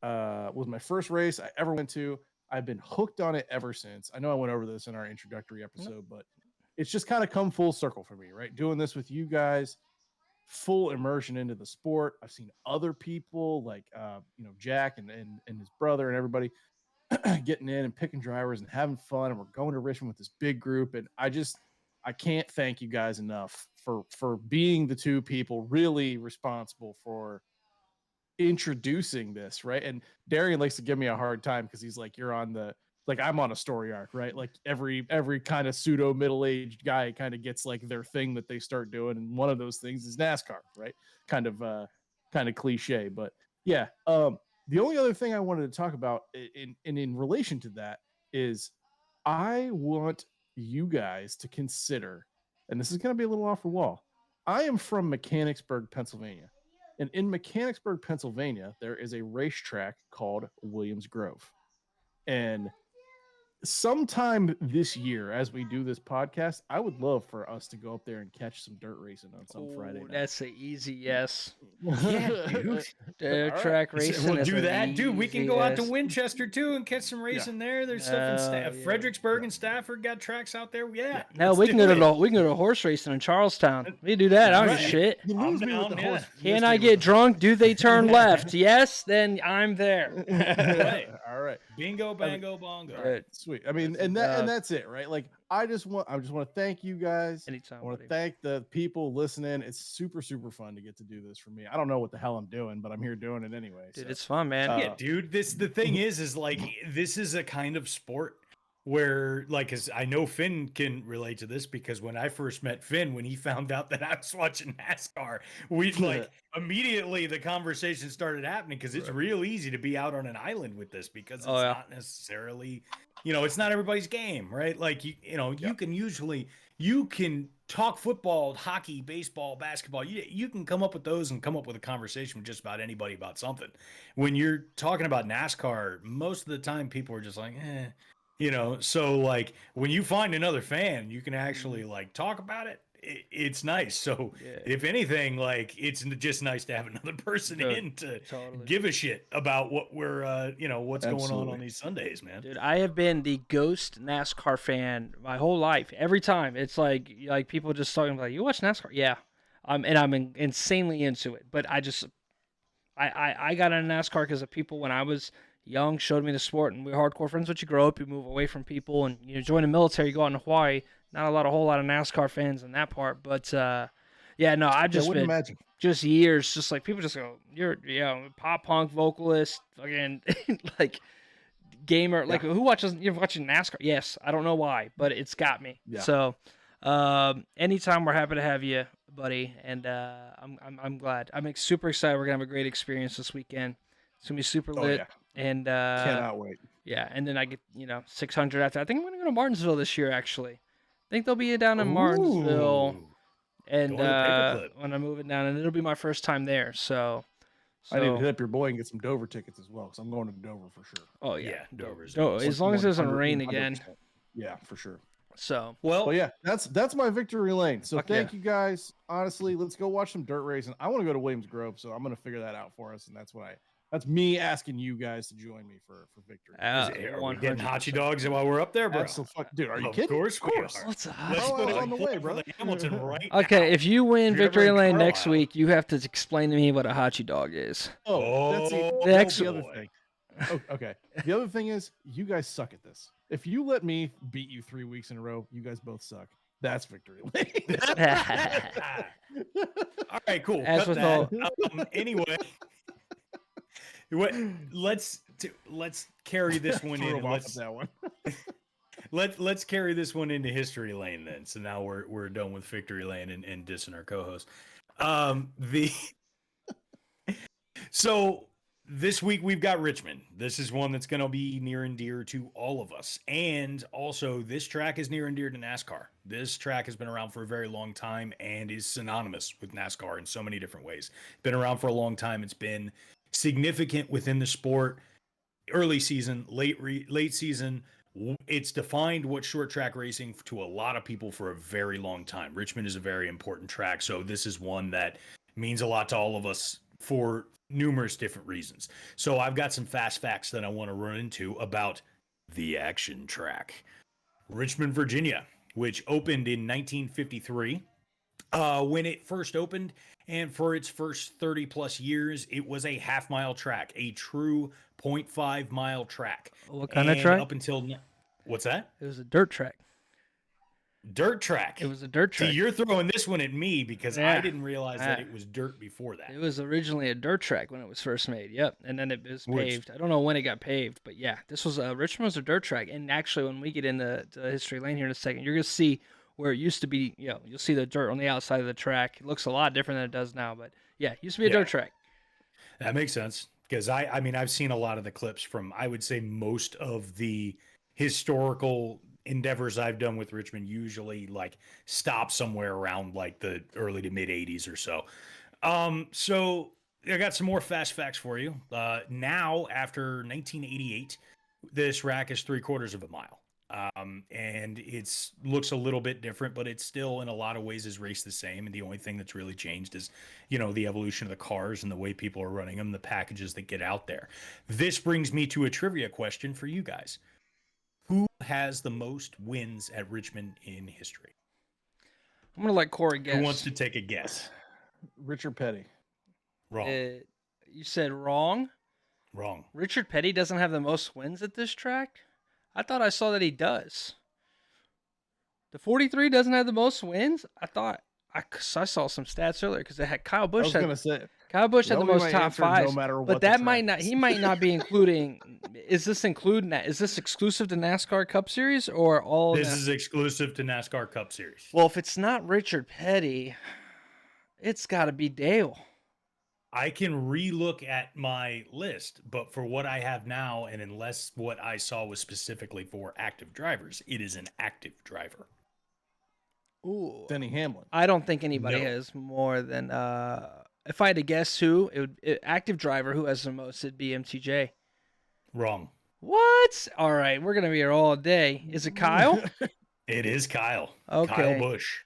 was my first race I ever went to. I've been hooked on it ever since. I know I went over this in our introductory episode, but it's just kind of come full circle for me, right? Doing this with you guys, full immersion into the sport. I've seen other people like, Jack and his brother and everybody getting in and picking drivers and having fun. And we're going to Richmond with this big group. And I can't thank you guys enough for being the 2 people really responsible for introducing this, right? And Darian likes to give me a hard time because he's like, you're on the, like, I'm on a story arc, right? Like every kind of pseudo middle-aged guy kind of gets like their thing that they start doing, and one of those things is NASCAR, right? Kind of cliche, but yeah. The only other thing I wanted to talk about in relation to that is I want you guys to consider, and this is going to be a little off the wall. I am from Mechanicsburg, Pennsylvania. And in Mechanicsburg, Pennsylvania, there is a racetrack called Williams Grove. And sometime this year, as we do this podcast, I would love for us to go up there and catch some dirt racing on some Friday night. That's an easy yes. Yeah, dude. Track racing. We'll do that, dude. We can go out to Winchester too and catch some racing there. There's stuff in Fredericksburg and Stafford got tracks out there. Yeah. Hell, we can go to horse racing in Charlestown. We do that. I don't give a shit. You lose me with the horse. Can I get drunk? Do they turn left? Yes, then I'm there. All right. Bingo, bango, bongo. All right. Sweet. I mean, and that's it, right? Like, I just want to thank you guys. Anytime. I want to thank the people listening. It's super, super fun to get to do this for me. I don't know what the hell I'm doing, but I'm here doing it anyway. Dude, it's fun, man. Yeah, dude. The thing is like, this is a kind of sport where, like, cause I know Finn can relate to this, because when I first met Finn, when he found out that I was watching NASCAR, we like immediately the conversation started happening, because it's real easy to be out on an island with this, because it's not necessarily, it's not everybody's game, right? Like, you can talk football, hockey, baseball, basketball. You can come up with those and come up with a conversation with just about anybody about something. When you're talking about NASCAR, most of the time people are just like, so like when you find another fan, you can actually like talk about it. It's nice. So if anything, like, it's just nice to have another person in to give a shit about what we're, what's going on these Sundays, man. Dude, I have been the ghost NASCAR fan my whole life. Every time it's like people just talking like, you watch NASCAR? Yeah. And I'm insanely into it. But I got into NASCAR because of people when I was young showed me the sport, and we're hardcore friends. Once you grow up, you move away from people, and you join the military, you go out in Hawaii. Not a whole lot of NASCAR fans in that part, but I've just been just years, just like people just go, you're pop punk vocalist, fucking like gamer, like who watches? You're watching NASCAR? Yes, I don't know why, but it's got me. Yeah. So anytime, we're happy to have you, buddy, and I'm glad. I'm super excited. We're gonna have a great experience this weekend. It's gonna be super lit. And cannot wait. Yeah, and then I get 600 after. I think I'm gonna go to Martinsville this year. Actually, I think they'll be down in Martinsville, and when I'm moving down, and it'll be my first time there. So I need to hit up your boy and get some Dover tickets as well, because I'm going to Dover for sure. Oh yeah, Dover's as long as it doesn't rain again. Yeah, for sure. So well, yeah, that's my victory lane. So thank you guys. Honestly, let's go watch some dirt racing. I want to go to Williams Grove, so I'm gonna figure that out for us, and that's me asking you guys to join me for victory. Are we getting hotchie dogs while we're up there, bro? Dude, are you kidding? Of course. What's Let's put it on the way, bro. Hamilton right okay, now. if you win victory lane next week, you have to explain to me what a hotchie dog is. That's the other thing. Okay. The other thing is, you guys suck at this. If you let me beat you 3 weeks in a row, you guys both suck. That's victory lane. All right, cool. As with all... anyway, let's carry this one in. Let's carry this one into history lane then. So now we're done with victory lane and dissing our co-host. So this week we've got Richmond. This is one that's going to be near and dear to all of us. And also this track is near and dear to NASCAR. This track has been around for a very long time and is synonymous with NASCAR in so many different ways. Been around for a long time. It's been significant within the sport. Early season, late season. It's defined what short track racing to a lot of people for a very long time. Richmond is a very important track. So this is one that means a lot to all of us for numerous different reasons. So I've got some fast facts that I want to run into about the action track. Richmond, Virginia, which opened in 1953. When it first opened, and for its first 30 plus years, it was a half-mile track, a true 0.5 mile track. What kind of track? Up until what's that? It was a dirt track. Dirt track. It was a dirt track. See, you're throwing this one at me because I didn't realize that it was dirt before that. It was originally a dirt track when it was first made. Yep, and then it was paved. I don't know when it got paved, but yeah, this was Richmond was a dirt track. And actually, when we get into history lane here in a second, you're gonna see where it used to be. You'll see the dirt on the outside of the track. It looks a lot different than it does now, but yeah, it used to be a dirt track. That makes sense because I mean I've seen a lot of the clips from I would say most of the historical endeavors I've done with Richmond usually like stop somewhere around like the early to mid 80s or so. So I got some more fast facts for you. Now after 1988, this rack is 3/4 of a mile. And it's looks a little bit different, but it's still in a lot of ways is raced the same. And the only thing that's really changed is, the evolution of the cars and the way people are running them, the packages that get out there. This brings me to a trivia question for you guys. Who has the most wins at Richmond in history? I'm going to let Corey guess. Who wants to take a guess? Richard Petty. Wrong. You said wrong? Wrong. Richard Petty doesn't have the most wins at this track? I thought I saw that he does. The 43 doesn't have the most wins? I thought I saw some stats earlier because it had Kyle Busch. Kyle Busch had the most top fives, but that might not. He might not be including. Is this including that? Is this exclusive to NASCAR Cup Series or all? This is exclusive to NASCAR Cup Series. Well, if it's not Richard Petty, it's got to be Dale. I can relook at my list, but for what I have now, and unless what I saw was specifically for active drivers, it is an active driver. Ooh, Denny Hamlin. I don't think anybody has more than. If I had to guess who, active driver who has the most, it'd be MTJ. Wrong. What? All right, we're gonna be here all day. Is it Kyle? It is Kyle. Okay. Kyle Busch.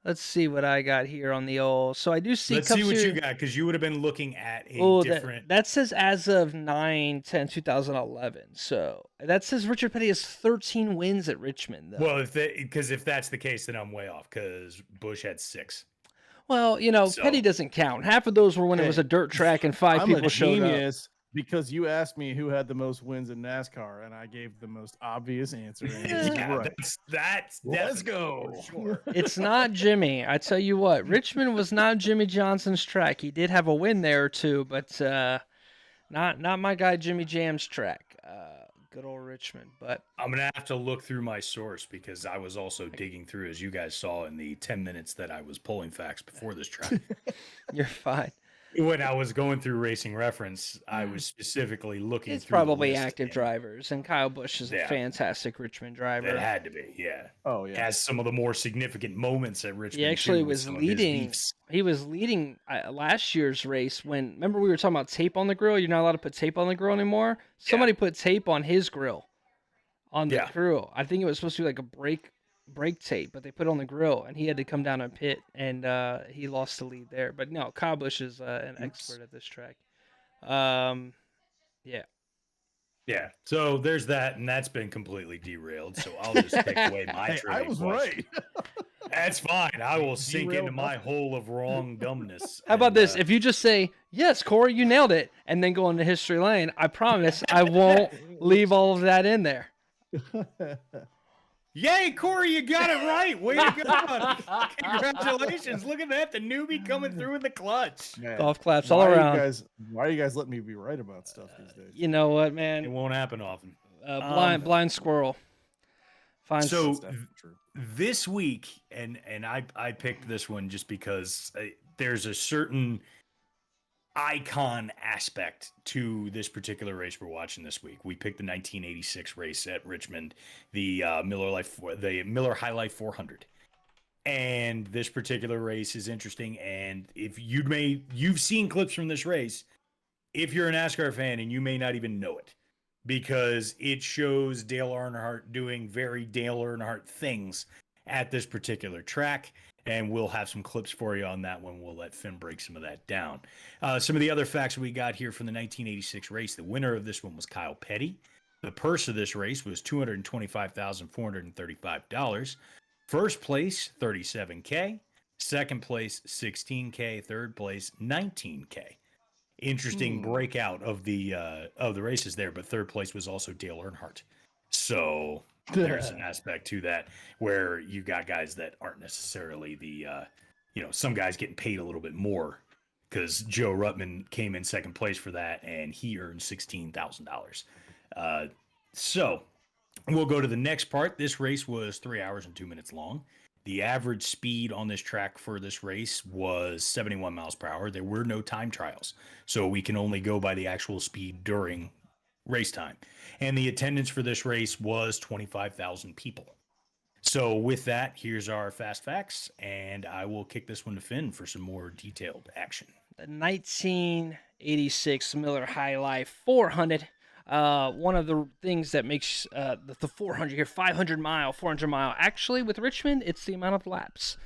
Let's see what I got here on the old. So I do see. Let's see what you got because you would have been looking at a different. That says as of 9/10/2011. So that says Richard Petty has 13 wins at Richmond. Though. Well, if that's the case, then I'm way off because Busch had 6. Well, Petty doesn't count. Half of those were when it was a dirt track and 5 people showed up. Because you asked me who had the most wins in NASCAR, and I gave the most obvious answer. Right. That's let's go. Sure. It's not Jimmy. I tell you what, Richmond was not Jimmy Johnson's track. He did have a win there or two, but not my guy Jimmy Jam's track. Good old Richmond. But I'm gonna have to look through my source because I was also digging through, as you guys saw in the 10 minutes that I was pulling facts before this track. You're fine. When I was going through Racing Reference, I was specifically looking It's through the probably list, active drivers, and Kyle Busch is a fantastic Richmond driver. That had to be, yeah. Oh yeah. Has some of the more significant moments at Richmond. He actually too, was leading. He was leading last year's race when. Remember we were talking about tape on the grill. You're not allowed to put tape on the grill anymore. Somebody put tape on his grill, on the grill. I think it was supposed to be like a brake tape, but they put it on the grill, and he had to come down and pit, and he lost the lead there. But no, Kyle Busch is an expert at this track. Yeah, so there's that, and that's been completely derailed. So I'll just take away my trivia. I was right. That's fine. I will sink into my hole of wrong dumbness. How about this? If you just say, yes, Corey, you nailed it, and then go into history lane, I promise I won't leave all of that in there. Yay, Corey, you got it right. Way to go. Congratulations. Look at that. The newbie coming through in the clutch. Man, golf claps all around. Why are you guys letting me be right about stuff these days? You know what, man? It won't happen often. Blind squirrel. Fine. So this week, and I picked this one just because there's a certain icon aspect to this particular race we're watching this week. We picked the 1986 race at Richmond, the Miller High Life 400. And this particular race is interesting, and if you've seen clips from this race, if you're a NASCAR fan, and you may not even know it, because it shows Dale Earnhardt doing very Dale Earnhardt things at this particular track. And we'll have some clips for you on that one. We'll let Finn break some of that down. Some of the other facts we got here from the 1986 race. The winner of this one was Kyle Petty. The purse of this race was $225,435. First place, $37K. Second place, $16K. Third place, $19K. Interesting breakout of the races there, but third place was also Dale Earnhardt. So there's an aspect to that where you got guys that aren't necessarily the, some guys getting paid a little bit more, because Joe Ruttman came in second place for that, and he earned $16,000. So we'll go to the next part. This race was 3 hours and 2 minutes long. The average speed on this track for this race was 71 miles per hour. There were no time trials, so we can only go by the actual speed during race time. And the attendance for this race was 25,000 people. So with that, here's our fast facts, and I will kick this one to Finn for some more detailed action. The 1986 Miller High Life 400. One of the things that makes the 400 here, 400 mile. Actually, with Richmond, it's the amount of laps.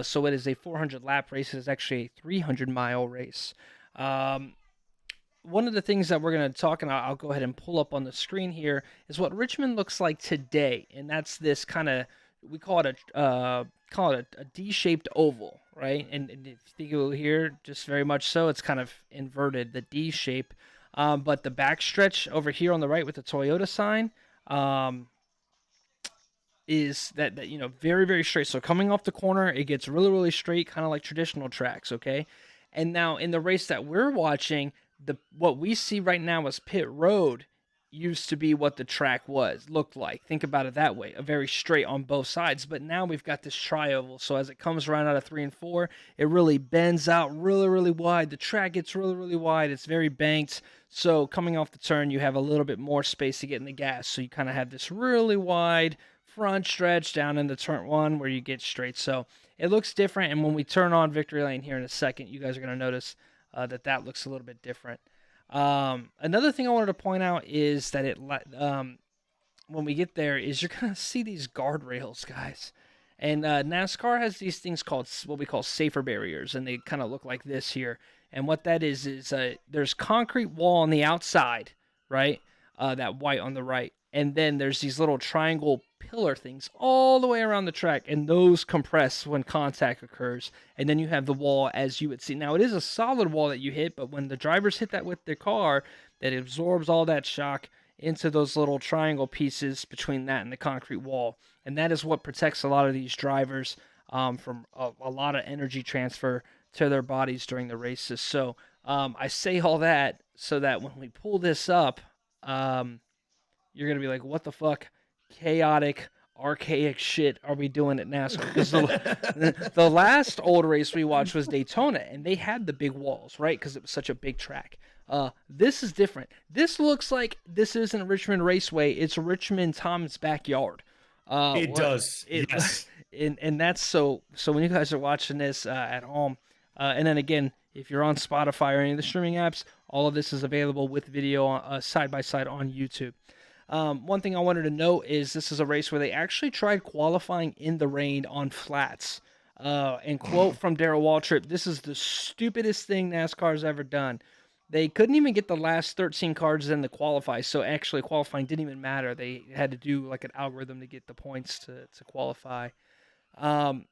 So it is a 400 lap race. It is actually a 300 mile race. One of the things that we're going to talk, and I'll go ahead and pull up on the screen here, is what Richmond looks like today, and that's this kind of, we call it a D-shaped oval, right? And if you think of it here, just very much so, it's kind of inverted, the D shape. But the backstretch over here on the right with the Toyota sign is that very, very straight. So coming off the corner, it gets really, really straight, kind of like traditional tracks, okay? And now in the race that we're watching, what we see right now as pit road used to be what the track looked like. Think about it that way, a very straight on both sides. But now we've got this tri-oval. So as it comes around out of 3 and 4, it really bends out really, really wide. The track gets really, really wide. It's very banked. So coming off the turn, you have a little bit more space to get in the gas. So you kind of have this really wide front stretch down into turn 1 where you get straight. So it looks different. And when we turn on victory lane here in a second, you guys are going to notice that looks a little bit different. Another thing I wanted to point out is that when we get there is you're going to see these guardrails, guys. And NASCAR has these things called what we call safer barriers, and they kind of look like this here. And what that is there's concrete wall on the outside, right? That white on the right. And then there's these little triangle pillar things all the way around the track, and those compress when contact occurs. And then you have the wall as you would see. Now, it is a solid wall that you hit, but when the drivers hit that with their car, that absorbs all that shock into those little triangle pieces between that and the concrete wall. And that is what protects a lot of these drivers from a lot of energy transfer to their bodies during the races. So I say all that so that when we pull this up, you're going to be like, what the fuck? Chaotic, archaic shit are we doing at NASCAR? Because the last old race we watched was Daytona, and they had the big walls, right? Because it was such a big track. This is different. This looks like this isn't Richmond Raceway. It's Richmond Tom's backyard. It does. Yes. And that's so when you guys are watching this at home, and then again, if you're on Spotify or any of the streaming apps, all of this is available with video side by side on YouTube. One thing I wanted to note is this is a race where they actually tried qualifying in the rain on flats. And quote from Darrell Waltrip, "This is the stupidest thing NASCAR's ever done." They couldn't even get the last 13 cars in to qualify, so actually qualifying didn't even matter. They had to do like an algorithm to get the points to qualify. Also,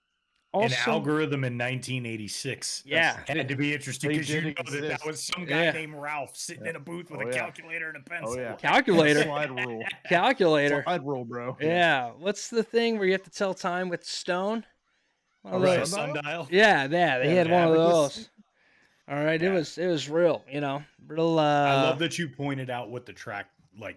an algorithm in 1986. Yeah. Had to be interesting because you know that was some guy named Ralph sitting in a booth with a calculator and a pencil. Oh, yeah. Calculator. Slide rule. Calculator. Slide rule, bro. Yeah. What's the thing where you have to tell time with stone? Sundial? Yeah, they had one of those. All right, it was real, real. I love that you pointed out what the track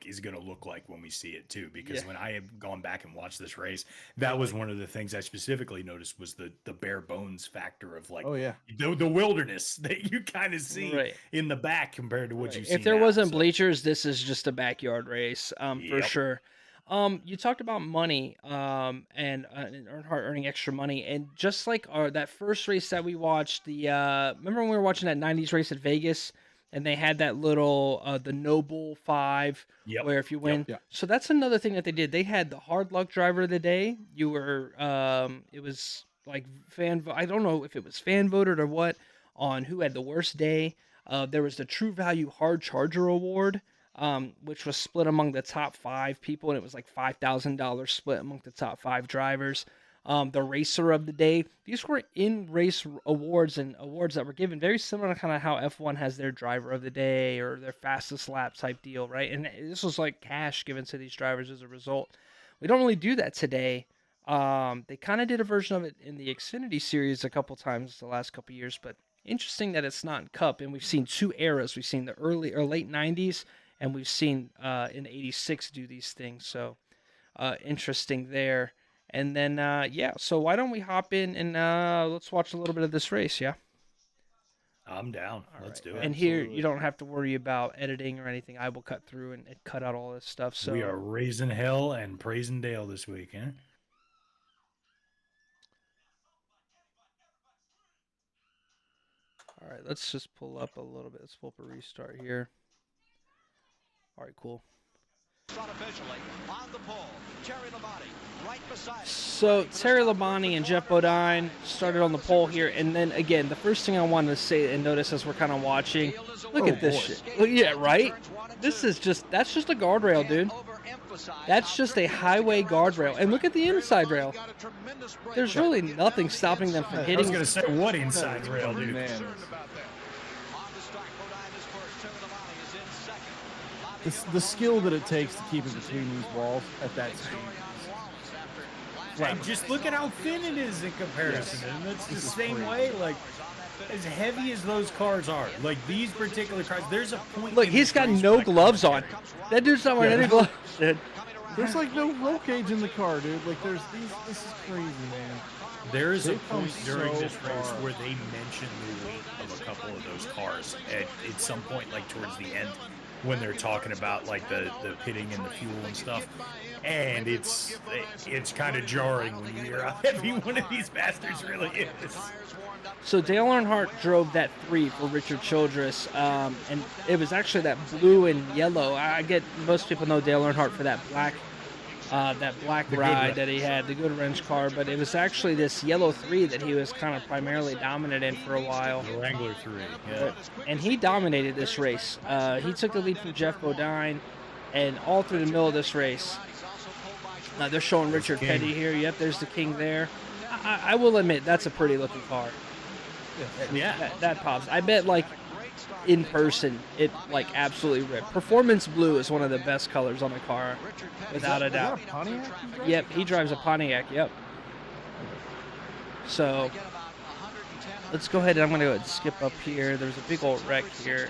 is going to look like when we see it too, because when I have gone back and watched this race, that was one of the things I specifically noticed was the bare bones factor of the wilderness that you kind of see in the back compared to what you see. If there wasn't bleachers, this is just a backyard race, for sure. You talked about money, and Earnhardt earning extra money, and just like that first race that we watched, remember when we were watching that 90s race at Vegas, and they had that little, the Noble 5, where if you win, so that's another thing that they did. They had the hard luck driver of the day. You were, it was like I don't know if it was fan voted or what, on who had the worst day. There was the True Value Hard Charger Award, which was split among the top 5 people, and it was like $5,000 split among the top 5 drivers. The Racer of the Day. These were in-race awards and awards that were given very similar to kind of how F1 has their Driver of the Day or their fastest lap type deal, right? And this was like cash given to these drivers as a result. We don't really do that today. They kind of did a version of it in the Xfinity Series a couple times the last couple years, but interesting that it's not in Cup. And we've seen 2 eras. We've seen the early or late 90s, and we've seen in 86 do these things. So interesting there. And then, so why don't we hop in and let's watch a little bit of this race, yeah? I'm down. Let's do it. And here, you don't have to worry about editing or anything. I will cut through and cut out all this stuff. So we are raising hell and praising Dale this week, huh? All right, let's just pull up a little bit. Let's pull up a restart here. All right, cool. So Terry Labonte and Jeff Bodine started on the pole here, and then again, the first thing I wanted to say and notice as we're kind of watching, look at this shit. Yeah, right? That's just a guardrail, dude. That's just a highway guardrail, and look at the inside rail. There's really nothing stopping them from hitting. I was gonna say, what inside rail, dude? Man. The skill that it takes to keep it between these walls at that speed. And just look at how thin it is in comparison. Yes. And it's the same way, as heavy as those cars are. Like, these particular cars, there's a point. Look, he's got no gloves on. That dude's not wearing any gloves. There's no roll cage in the car, dude. This is crazy, man. There is a point during this race where they mention the weight of a couple of those cars at some point, towards the end, when they're talking about the pitting and the fuel and stuff, and it's kind of jarring when you hear how heavy one of these bastards really is. So Dale Earnhardt drove that 3 for Richard Childress, and it was actually that blue and yellow. I get most people know Dale Earnhardt for that black ride that he had, the Good Wrench car, but it was actually this yellow 3 that he was kind of primarily dominant in for a while. The Wrangler 3, yeah. And he dominated this race. He took the lead from Jeff Bodine, and all through the middle of this race. They're showing Richard Petty here. Yep, there's the King there. I will admit, that's a pretty looking car. Yeah. That pops. I bet, in person, it absolutely ripped. Performance blue is one of the best colors on a car, without a doubt. Is that a Pontiac? Yep, he drives a Pontiac. Yep. So let's go ahead and I'm going to go ahead and skip up here. There's a big old wreck here.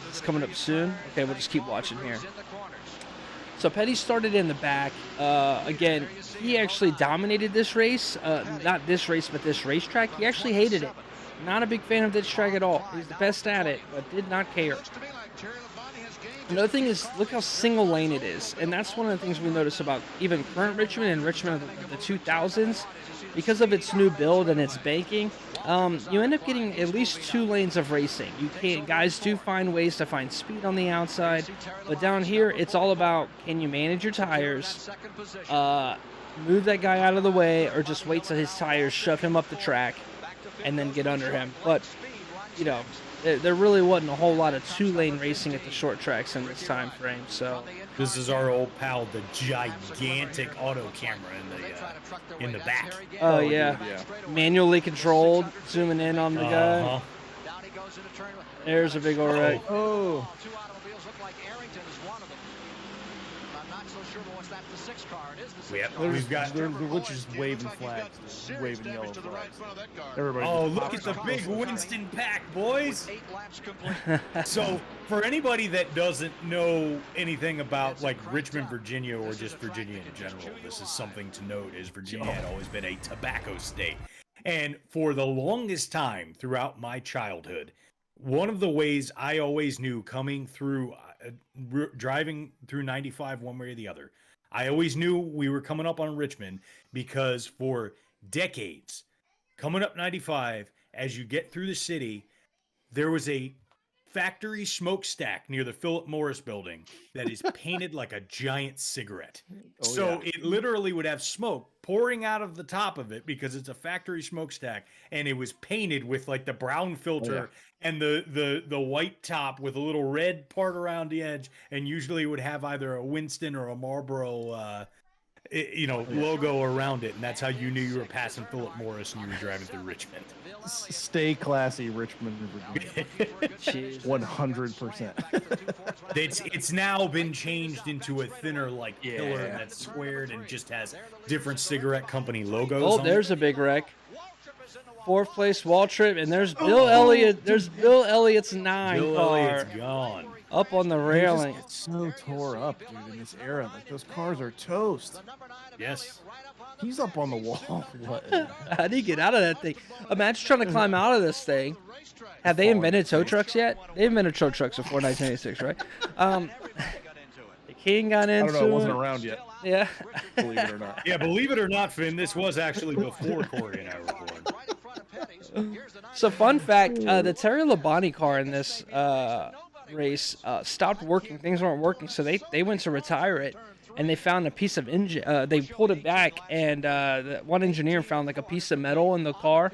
It's coming up soon. Okay, we'll just keep watching here. So Petty started in the back. Again, he actually dominated this race. Not this race, but this racetrack. He actually hated it. Not a big fan of this track at all. He's the best at it, but did not care. Another thing is, look how single lane it is. And that's one of the things we notice about even current Richmond and Richmond of the 2000s. Because of its new build and its banking, you end up getting at least 2 lanes of racing. Guys do find ways to find speed on the outside, but down here, it's all about, can you manage your tires, move that guy out of the way, or just wait till his tires shove him up the track and then get under him. But, you know, there really wasn't a whole lot of 2-lane racing at the short tracks in this time frame. So this is our old pal, the gigantic auto camera in the back. Oh yeah, manually controlled, zooming in on the guy. There's a big old wreck. Oh. We've got. They're just waving flags, waving yellow flags. Look at the big Winston pack, boys! So, for anybody that doesn't know anything about like Richmond, Virginia, or just Virginia in general, this is something to note: is Virginia had always been a tobacco state, and for the longest time throughout my childhood, one of the ways I always knew coming through, driving through 95 one way or the other. I always knew we were coming up on Richmond because for decades, coming up 95, as you get through the city, there was a factory smokestack near the Philip Morris building that is painted like a giant cigarette. It literally would have smoke pouring out of the top of it because it's a factory smokestack, and it was painted with like the brown filter and the white top with a little red part around the edge, and usually it would have either a Winston or a Marlboro logo around it, and that's how you knew you were passing Philip Morris and you were driving through Richmond. Stay classy, Richmond, Virginia. 100%. It's now been changed into a thinner like pillar that's squared and just has different cigarette company logos. Oh, there's a big wreck. 4th place Waltrip, and there's Bill Elliott. There's Bill Elliott's 9 Bill car. Elliott's gone. Up on the railing. It's so tore up, dude, in this era. Like, those cars are toast. Yes. He's up on the wall. What? How do you get out of that thing? Imagine trying to climb out of this thing. Have they invented tow trucks yet? They invented tow trucks before 1986, right? The King got into I don't know. It wasn't around yet. Yeah. Believe it or not. Yeah, believe it or not, Finn, this was actually before Corey and I were born. So, fun fact, the Terry Labonte car in this race stopped working. Things weren't working, so they went to retire it, and they found a piece of engine. They pulled it back, and one engineer found like a piece of metal in the car,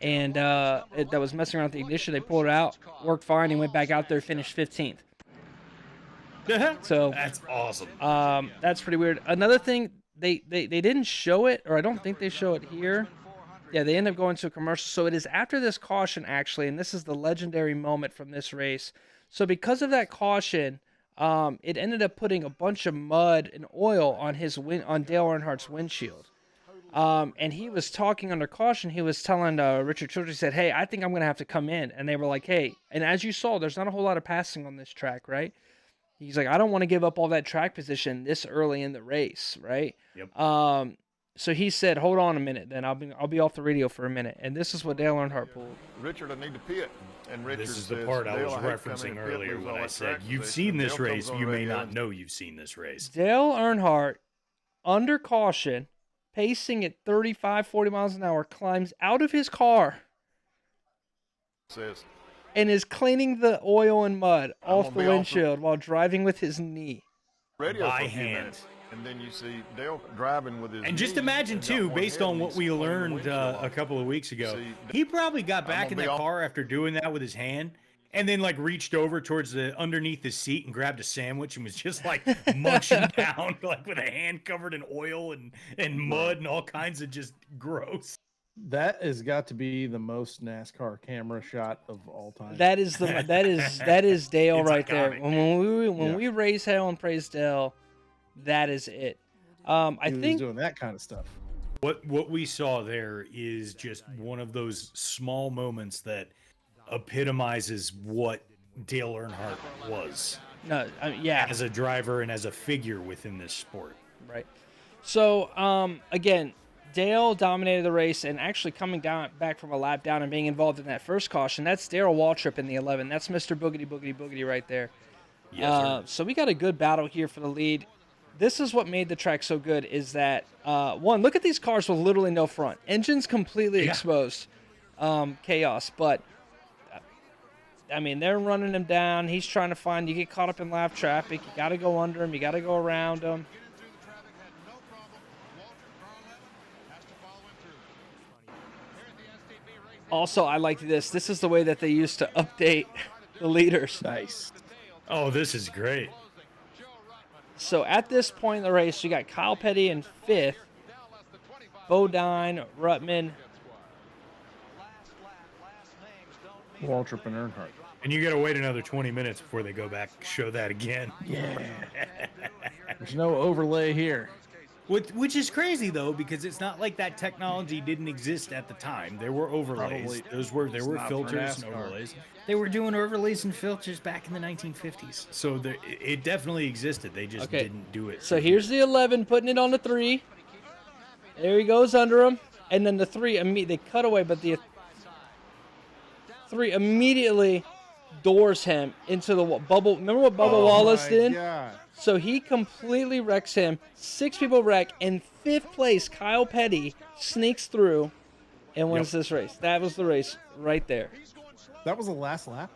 and that was messing around with the ignition. They pulled it out, worked fine. He went back out there, finished 15th. So that's awesome. That's pretty weird. Another thing, they didn't show it, or I don't think they show it here. Yeah, they end up going to a commercial. So it is after this caution, actually, and this is the legendary moment from this race. So because of that caution, it ended up putting a bunch of mud and oil on on Dale Earnhardt's windshield. And he was talking under caution. He was telling Richard Childress, he said, "Hey, I think I'm going to have to come in." And they were like, "Hey," and as you saw, there's not a whole lot of passing on this track, right? He's like, "I don't want to give up all that track position this early in the race, right?" Yep. So he said, "Hold on a minute, then I'll be off the radio for a minute." And this is what Dale Earnhardt pulled. Richard, I need to pit. And Richard this is the part I was referencing earlier when I said, "You've seen this race. You may not know you've seen this race." Dale Earnhardt, under caution, pacing at 35, 40 miles an hour, climbs out of his car and is cleaning the oil and mud off the windshield while driving with his knee. By hand. And then you see Dale driving with his. And just imagine, too, based on what we learned a couple of weeks ago, he probably got back in that car after doing that with his hand and then, like, reached over towards underneath his seat and grabbed a sandwich and was just, like, munching down, like, with a hand covered in oil and mud and all kinds of just gross. That has got to be the most NASCAR camera shot of all time. That is Dale right there. Iconic. When we raise hell and praise Dale, that is it. I think doing that kind of stuff. What we saw there is just one of those small moments that epitomizes what Dale Earnhardt was. No, yeah. As a driver and as a figure within this sport. Right. So, again, Dale dominated the race and actually coming back from a lap down and being involved in that first caution. That's Darrell Waltrip in the 11. That's Mr. Boogity Boogity Boogity right there. Yes, so we got a good battle here for the lead. This is what made the track so good is that, one, look at these cars with literally no front. Engines completely exposed. Chaos. But, I mean, they're running him down. He's trying to find, you get caught up in lap traffic. You got to go under him. You got to go around him. Also, I like this. This is the way that they used to update the leaders. Nice. Oh, this is great. So at this point in the race, you got Kyle Petty in 5th, Bodine, Ruttman, Waltrip and Earnhardt. And you got to wait another 20 minutes before they go back and show that again. Yeah. There's no overlay here. Which is crazy though, because it's not like that technology didn't exist at the time. There were overlays. Probably There were filters and overlays. They were doing overlays and filters back in the 1950s. So it definitely existed. They just didn't do it. So here's the 11 putting it on the 3. There he goes under him, and then the 3 they cut away, but the 3 immediately doors him into the bubble. Remember what Bubba Wallace did? God. So he completely wrecks him. 6 people wreck. In 5th place, Kyle Petty sneaks through and wins this race. That was the race right there. That was the last lap?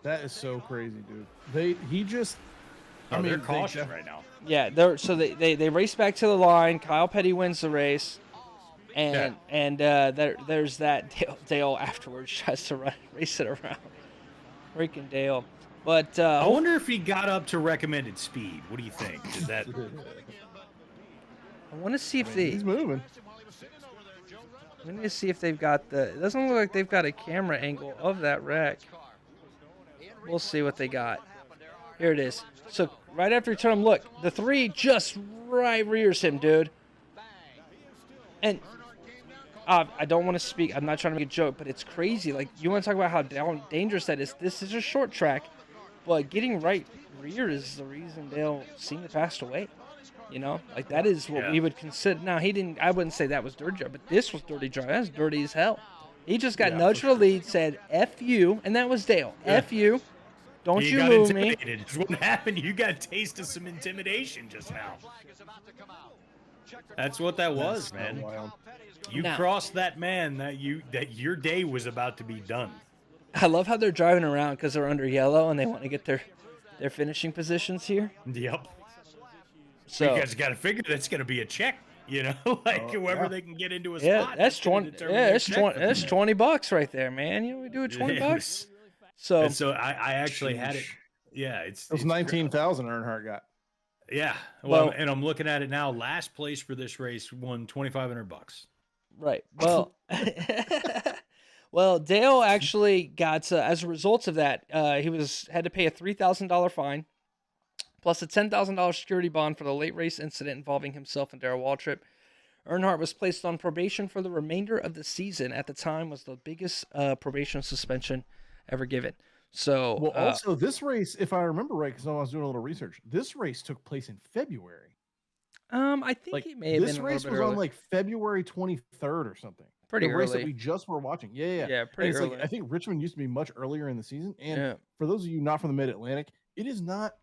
That is so crazy, dude. They're caution right now. Yeah, they race back to the line. Kyle Petty wins the race. And there's that Dale afterwards tries to race it around. Freaking Dale. But I wonder if he got up to recommended speed. What do you think? Is that? I want to see if he's moving. We need to see if they've got it doesn't look like they've got a camera angle of that wreck. We'll see what they got. Here it is. So right after he turned him, look, the 3 just right rears him, dude. And I don't want to speak. I'm not trying to make a joke, but it's crazy. Like, you want to talk about how dangerous that is. This is a short track, but getting right rear is the reason Dale Sr. passed away. You know, like that is what we would consider. Now, I wouldn't say that was dirty drive, but this was dirty drive. That's dirty as hell. He just got nudged for the lead, said F you, and that was Dale. F you. Don't you move me. That's what happened. You got a taste of some intimidation just now. That's what that was, man. You crossed that man that your day was about to be done. I love how they're driving around because they're under yellow and they want to get their finishing positions here. Yep. So you guys got to figure that's going to be a check, you know, like whoever they can get into a spot. spot. That's 20. Yeah, that's $20 right there, man. You know, we do it $20. So I actually had it. Yeah, it was 19,000 Earnhardt got. Yeah, well, and I'm looking at it now. Last place for this race won $2,500. Right. Well, well, Dale actually got as a result of that, he had to pay a $3,000 fine, plus a $10,000 security bond for the late race incident involving himself and Darrell Waltrip. Earnhardt was placed on probation for the remainder of the season. At the time, was the biggest probation suspension ever given. So, well, also this race, if I remember right, because I was doing a little research, this race took place in February. I think it may have been a little bit This race was early. on like February 23rd or something. Pretty the race early. that we just were watching. Yeah, pretty early. Like, I think Richmond used to be much earlier in the season. And for those of you not from the Mid-Atlantic, it is not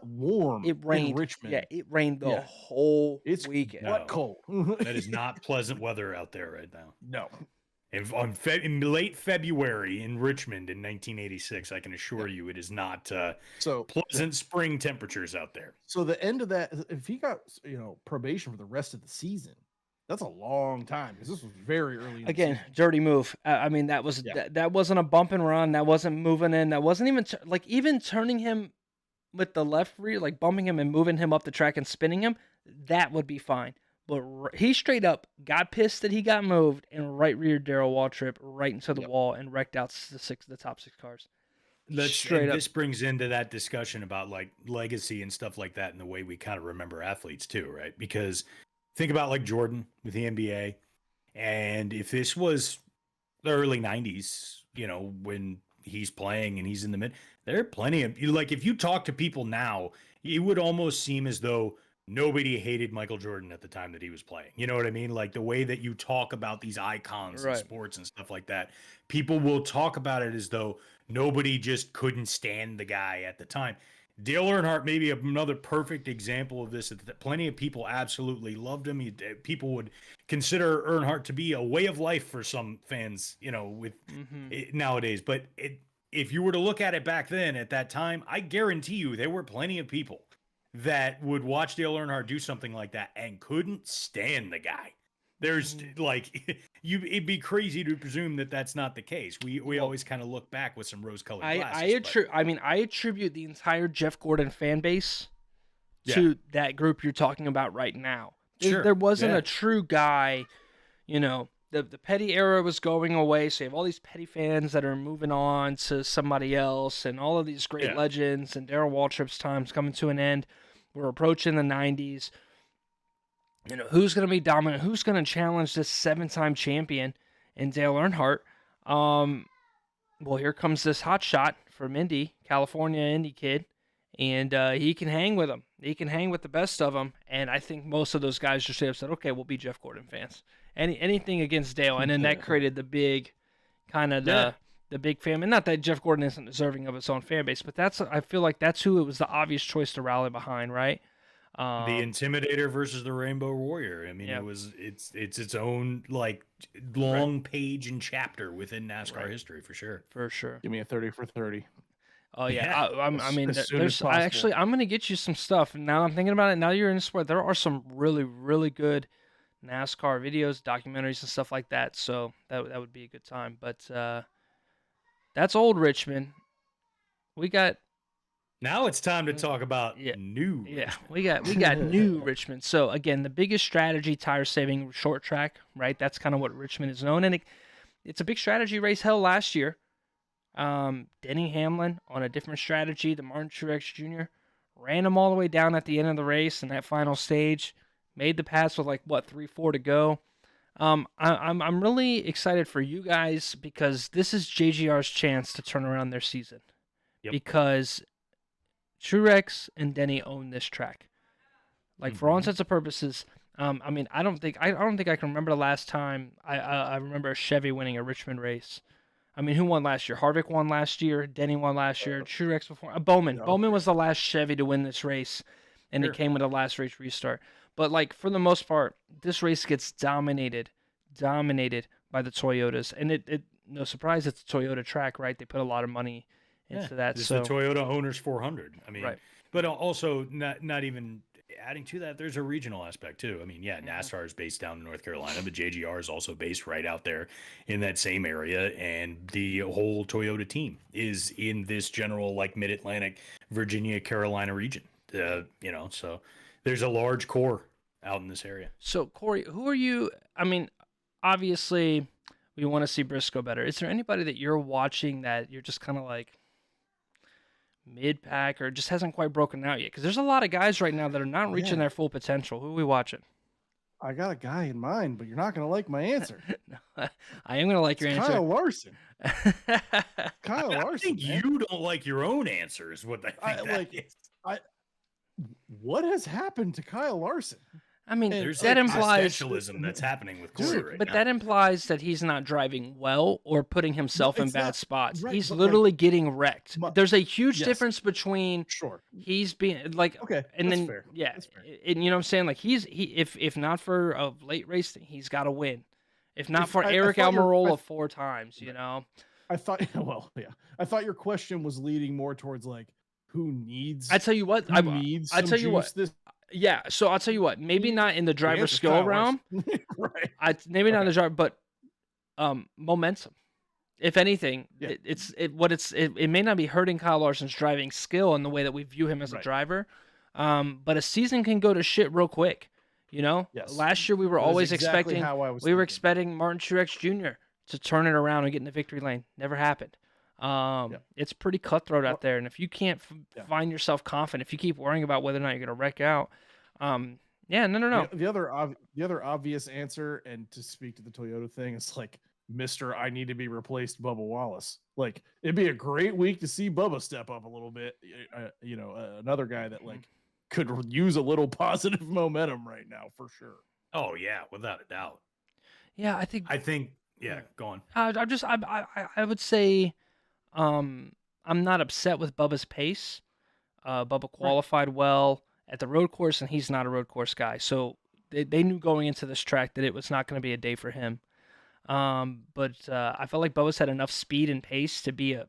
warm. It rained in Richmond. Yeah, it rained the whole weekend. It's cold. That is not pleasant weather out there right now. No. In late February in Richmond in 1986, I can assure you it is not pleasant spring temperatures out there. So the end of that, if he got probation for the rest of the season, that's a long time because this was very early. Again, dirty move. I mean, that was that wasn't a bump and run. That wasn't moving in. That wasn't even even turning him with the left rear, like bumping him and moving him up the track and spinning him. That would be fine. But he straight up got pissed that he got moved and right reared Darrell Waltrip right into the wall and wrecked out the top 6 cars. This brings into that discussion about like legacy and stuff like that and the way we kind of remember athletes too, right? Because think about like Jordan with the NBA. And if this was the early 90s, when he's playing and he's in the mid. There are plenty of like if you talk to people now, it would almost seem as though nobody hated Michael Jordan at the time that he was playing. You know what I mean? Like the way that you talk about these icons in sports and stuff like that, people will talk about it as though nobody just couldn't stand the guy at the time. Dale Earnhardt may be another perfect example of this. Plenty of people absolutely loved him. People would consider Earnhardt to be a way of life for some fans, with nowadays. But if you were to look at it back then at that time, I guarantee you there were plenty of people that would watch Dale Earnhardt do something like that and couldn't stand the guy. There's it'd be crazy to presume that that's not the case. We always kind of look back with some rose-colored glasses. I attribute the entire Jeff Gordon fan base to that group you're talking about right now. Sure. There wasn't a true guy, the petty era was going away, so you have all these petty fans that are moving on to somebody else, and all of these great legends, and Darrell Waltrip's time's coming to an end. We're approaching the 90s. Who's going to be dominant? Who's going to challenge this 7-time champion in Dale Earnhardt? Well, here comes this hot shot from Indy, California Indy kid, and he can hang with them. He can hang with the best of them, and I think most of those guys just said, okay, we'll be Jeff Gordon fans. Anything against Dale, and then that created the big kind of the big fan. And not that Jeff Gordon isn't deserving of its own fan base, but I feel like that's who it was the obvious choice to rally behind, right? The Intimidator versus the Rainbow Warrior. I mean, it's its own long page and chapter within NASCAR history for sure. For sure. Give me a 30 for 30. Oh yeah, I'm going to get you some stuff. Now I'm thinking about it. Now you're in the sport. There are some really, really good NASCAR videos, documentaries, and stuff like that. So that would be a good time. But that's old Richmond. Now it's time to talk about new. Yeah, we got new Richmond. So again, the biggest strategy, tire saving short track, right? That's kind of what Richmond is known, and it's a big strategy race held last year. Denny Hamlin on a different strategy, the Martin Truex Jr. ran him all the way down at the end of the race in that final stage, made the pass with 3-4 to go. I'm really excited for you guys because this is JGR's chance to turn around their season, because Truex and Denny own this track. For all intents and purposes, I don't think I can remember the last time I remember a Chevy winning a Richmond race. I mean, who won last year? Harvick won last year. Denny won last year. Truex before. Bowman. No. Bowman was the last Chevy to win this race, and it came with a last race restart. But for the most part, this race gets dominated by the Toyotas, and it no surprise it's a Toyota track, right? They put a lot of money into that. It's the Toyota Owners 400. I mean, but also not even adding to that, there's a regional aspect too. I mean, NASCAR is based down in North Carolina, but JGR is also based right out there in that same area, and the whole Toyota team is in this general Mid-Atlantic, Virginia, Carolina region. So there's a large core out in this area. So Corey, who are you? I mean, obviously we want to see Briscoe better. Is there anybody that you're watching that you're just kind of mid-pack or just hasn't quite broken out yet? Because there's a lot of guys right now that are not reaching their full potential. Who are we watching? I got a guy in mind, but you're not going to like my answer. No, I am going to like your answer. Kyle Larson. Kyle Larson. I think you don't like your own answer is what I think is. What has happened to Kyle Larson? I mean, there's that implies existentialism that's happening with Corey right but now. that implies that he's not driving well or putting himself in bad spots. Right, he's literally getting wrecked. There's a huge difference between he's being and then fair. And you know what I'm saying? If not for a late race, he's got to win. If not for Eric Almirola 4 times, I thought I thought your question was leading more towards who needs. I tell you what, I tell you what. Yeah, so I'll tell you what. Maybe not in the driver skill realm, right? Maybe not in the driver, but momentum. If anything, it may not be hurting Kyle Larson's driving skill in the way that we view him as a driver, but a season can go to shit real quick. Yes. Last year we were always expecting Martin Truex Jr. to turn it around and get in the victory lane. Never happened. It's pretty cutthroat out there, and if you can't find yourself confident, if you keep worrying about whether or not you're going to wreck out, no. The other obvious answer, and to speak to the Toyota thing, is Mr. I need to be replaced Bubba Wallace. Like, it'd be a great week to see Bubba step up a little bit. Another guy that like could use a little positive momentum right now for sure. Oh yeah, without a doubt. Yeah, I think. Yeah, go on. I would say, I'm not upset with Bubba's pace. Bubba qualified well at the road course, and he's not a road course guy. So they knew going into this track that it was not going to be a day for him. But I felt like Bubba's had enough speed and pace to be a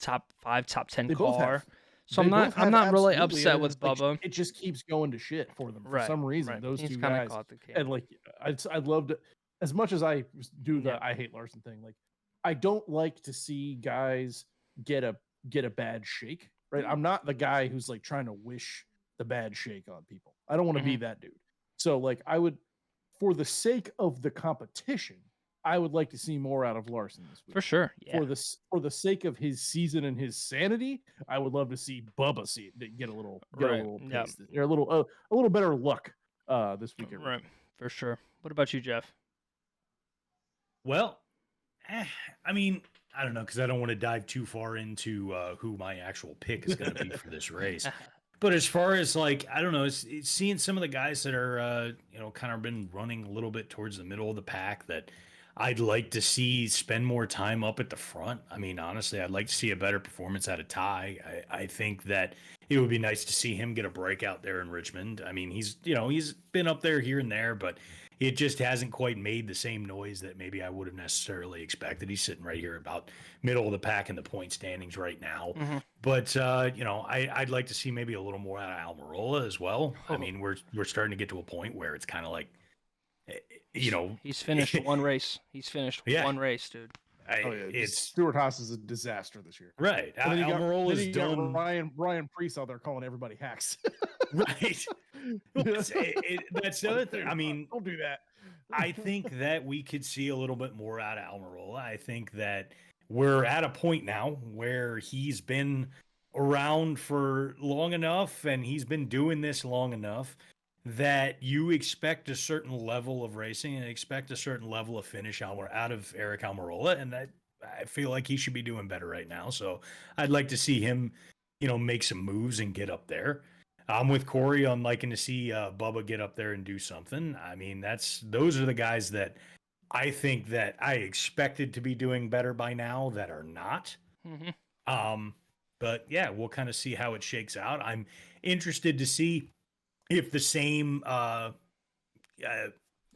top 5, top 10 car. So I'm not really upset with Bubba. Like, it just keeps going to shit for them for some reason. Right. Those He's two kinda guys, caught the camp. and like I'd love to, as much as I do the I hate Larson thing. Like, I don't like to see guys get a bad shake. Right, I'm not the guy who's like trying to wish the bad shake on people. I don't want to be that dude. So like, I would, for the sake of the competition, I would like to see more out of Larson this week. For sure. Yeah. For the sake of his season and his sanity, I would love to see Bubba get a little taste, or a little better luck this weekend. Right. For sure. What about you, Jeff? Well, I mean, I don't know, because I don't want to dive too far into who my actual pick is going to be for this race. But as far as like, I don't know, it's seeing some of the guys that are, kind of been running a little bit towards the middle of the pack that I'd like to see spend more time up at the front. I mean, honestly, I'd like to see a better performance out of Ty. I think that it would be nice to see him get a breakout there in Richmond. I mean, he's been up there here and there, but it just hasn't quite made the same noise that maybe I would have necessarily expected. He's sitting right here about middle of the pack in the point standings right now. Mm-hmm. But, I'd like to see maybe a little more out of Almirola as well. Oh. I mean, we're starting to get to a point where it's kind of like, he's finished one race. He's finished one race, dude. Stewart-Haas is a disaster this year. Right. Almirola is done. Ryan Preece out there calling everybody hacks. Right. That's the other thing. I mean, don't do that. I think that we could see a little bit more out of Almirola. I think that we're at a point now where he's been around for long enough and he's been doing this long enough that you expect a certain level of racing and expect a certain level of finish out of Eric Almirola. And I feel like he should be doing better right now. So I'd like to see him, make some moves and get up there. I'm with Corey on liking to see Bubba get up there and do something. I mean, those are the guys that I think that I expected to be doing better by now that are not. Mm-hmm. But yeah, we'll kind of see how it shakes out. I'm interested to see if the same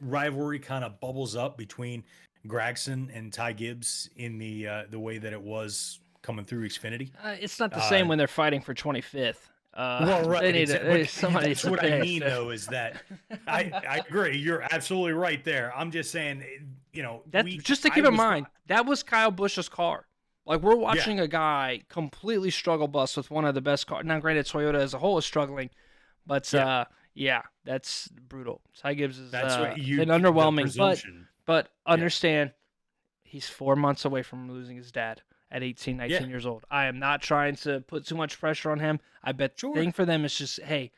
rivalry kind of bubbles up between Gragson and Ty Gibbs in the way that it was coming through Xfinity. It's not the same when they're fighting for 25th. Well, right. They need somebody. That's what I mean, though, is that I agree. You're absolutely right there. I'm just saying, just to keep in mind, that was Kyle Busch's car. Like, we're watching a guy completely struggle bus with one of the best cars. Now, granted, Toyota as a whole is struggling, but that's brutal. Ty Gibbs has been underwhelming, but understand he's 4 months away from losing his dad at 18, 19 years old. I am not trying to put too much pressure on him. I bet the thing for them is just, hey,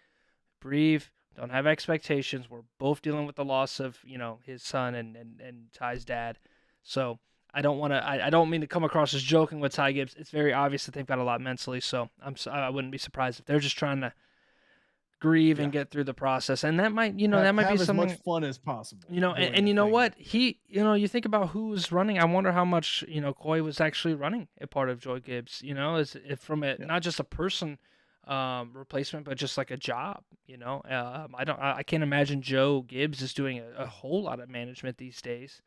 breathe, don't have expectations. We're both dealing with the loss of, his son and Ty's dad. So I don't mean to come across as joking with Ty Gibbs. It's very obvious that they've got a lot mentally, so I wouldn't be surprised if they're just trying to grieve and get through the process. And that might, that might be something as much fun as possible. And you know what? You think about who was running. I wonder how much, Coy was actually running a part of Joy Gibbs, not just a person replacement, but just like a job, I can't imagine Joe Gibbs is doing a whole lot of management these days.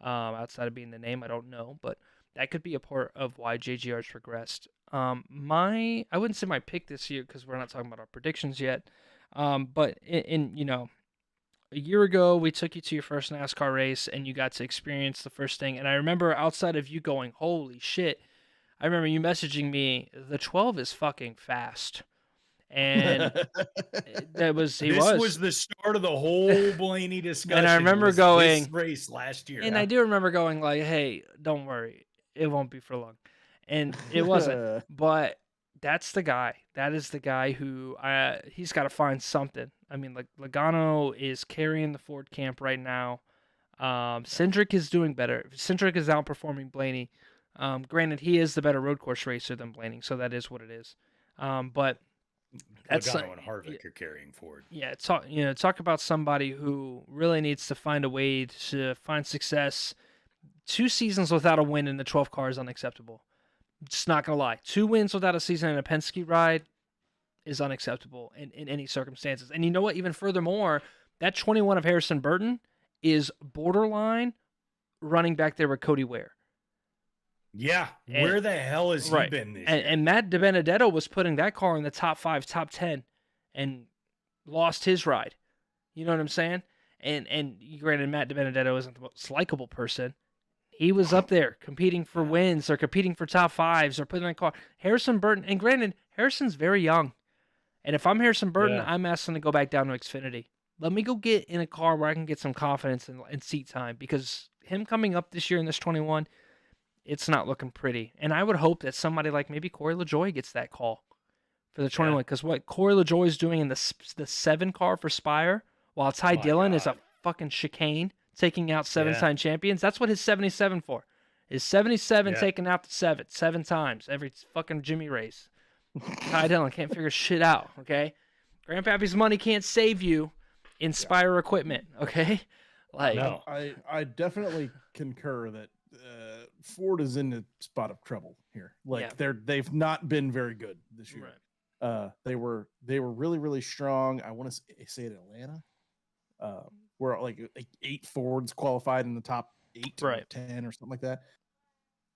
Outside of being the name, I don't know, but that could be a part of why JGR's regressed. I wouldn't say my pick this year because we're not talking about our predictions yet. But in a year ago, we took you to your first NASCAR race and you got to experience the first thing. And I remember outside of you going, holy shit, I remember you messaging me, the 12 is fucking fast. And this was the start of the whole Blaney discussion. And I remember going this race last year. And I do remember going like, hey, don't worry, it won't be for long. And it wasn't. But that's the guy. That is the guy who he's got to find something. I mean, like Logano is carrying the Ford camp right now. Cindric is doing better. Cindric is outperforming Blaney. Granted, he is the better road course racer than Blaney, so that is what it is. But that's Logano and Harvick are carrying forward. Yeah, talk about somebody who really needs to find a way to find success. 2 seasons without a win in the 12 car is unacceptable. Just not gonna lie. 2 wins without a season in a Penske ride is unacceptable in any circumstances. And you know what? Even furthermore, that 21 of Harrison Burton is borderline running back there with Cody Ware. Yeah, where the hell has he been this year? And Matt DiBenedetto was putting that car in the top 5, top 10, and lost his ride. You know what I'm saying? And granted, Matt DiBenedetto isn't the most likable person. He was up there competing for wins or competing for top 5s or putting in a car. Harrison Burton, and granted, Harrison's very young. And if I'm Harrison Burton, I'm asking to go back down to Xfinity. Let me go get in a car where I can get some confidence and seat time, because him coming up this year in this 21, it's not looking pretty. And I would hope that somebody like maybe Corey LaJoie gets that call for the 21, because what Corey LaJoie is doing in the 7 car for Spire, while Ty Dillon is a fucking chicane taking out 7-time champions, that's what his 77 for. His 77 taking out the 7 times every fucking Jimmy race. Ty Dillon can't figure shit out, okay? Grandpappy's money can't save you. Inspire equipment, okay? Like, no. I definitely concur that Ford is in a spot of trouble here. Like they've not been very good this year. Right. They were really, really strong. I want to say at Atlanta, where like 8 Fords qualified in the top 8 or 10 or something like that.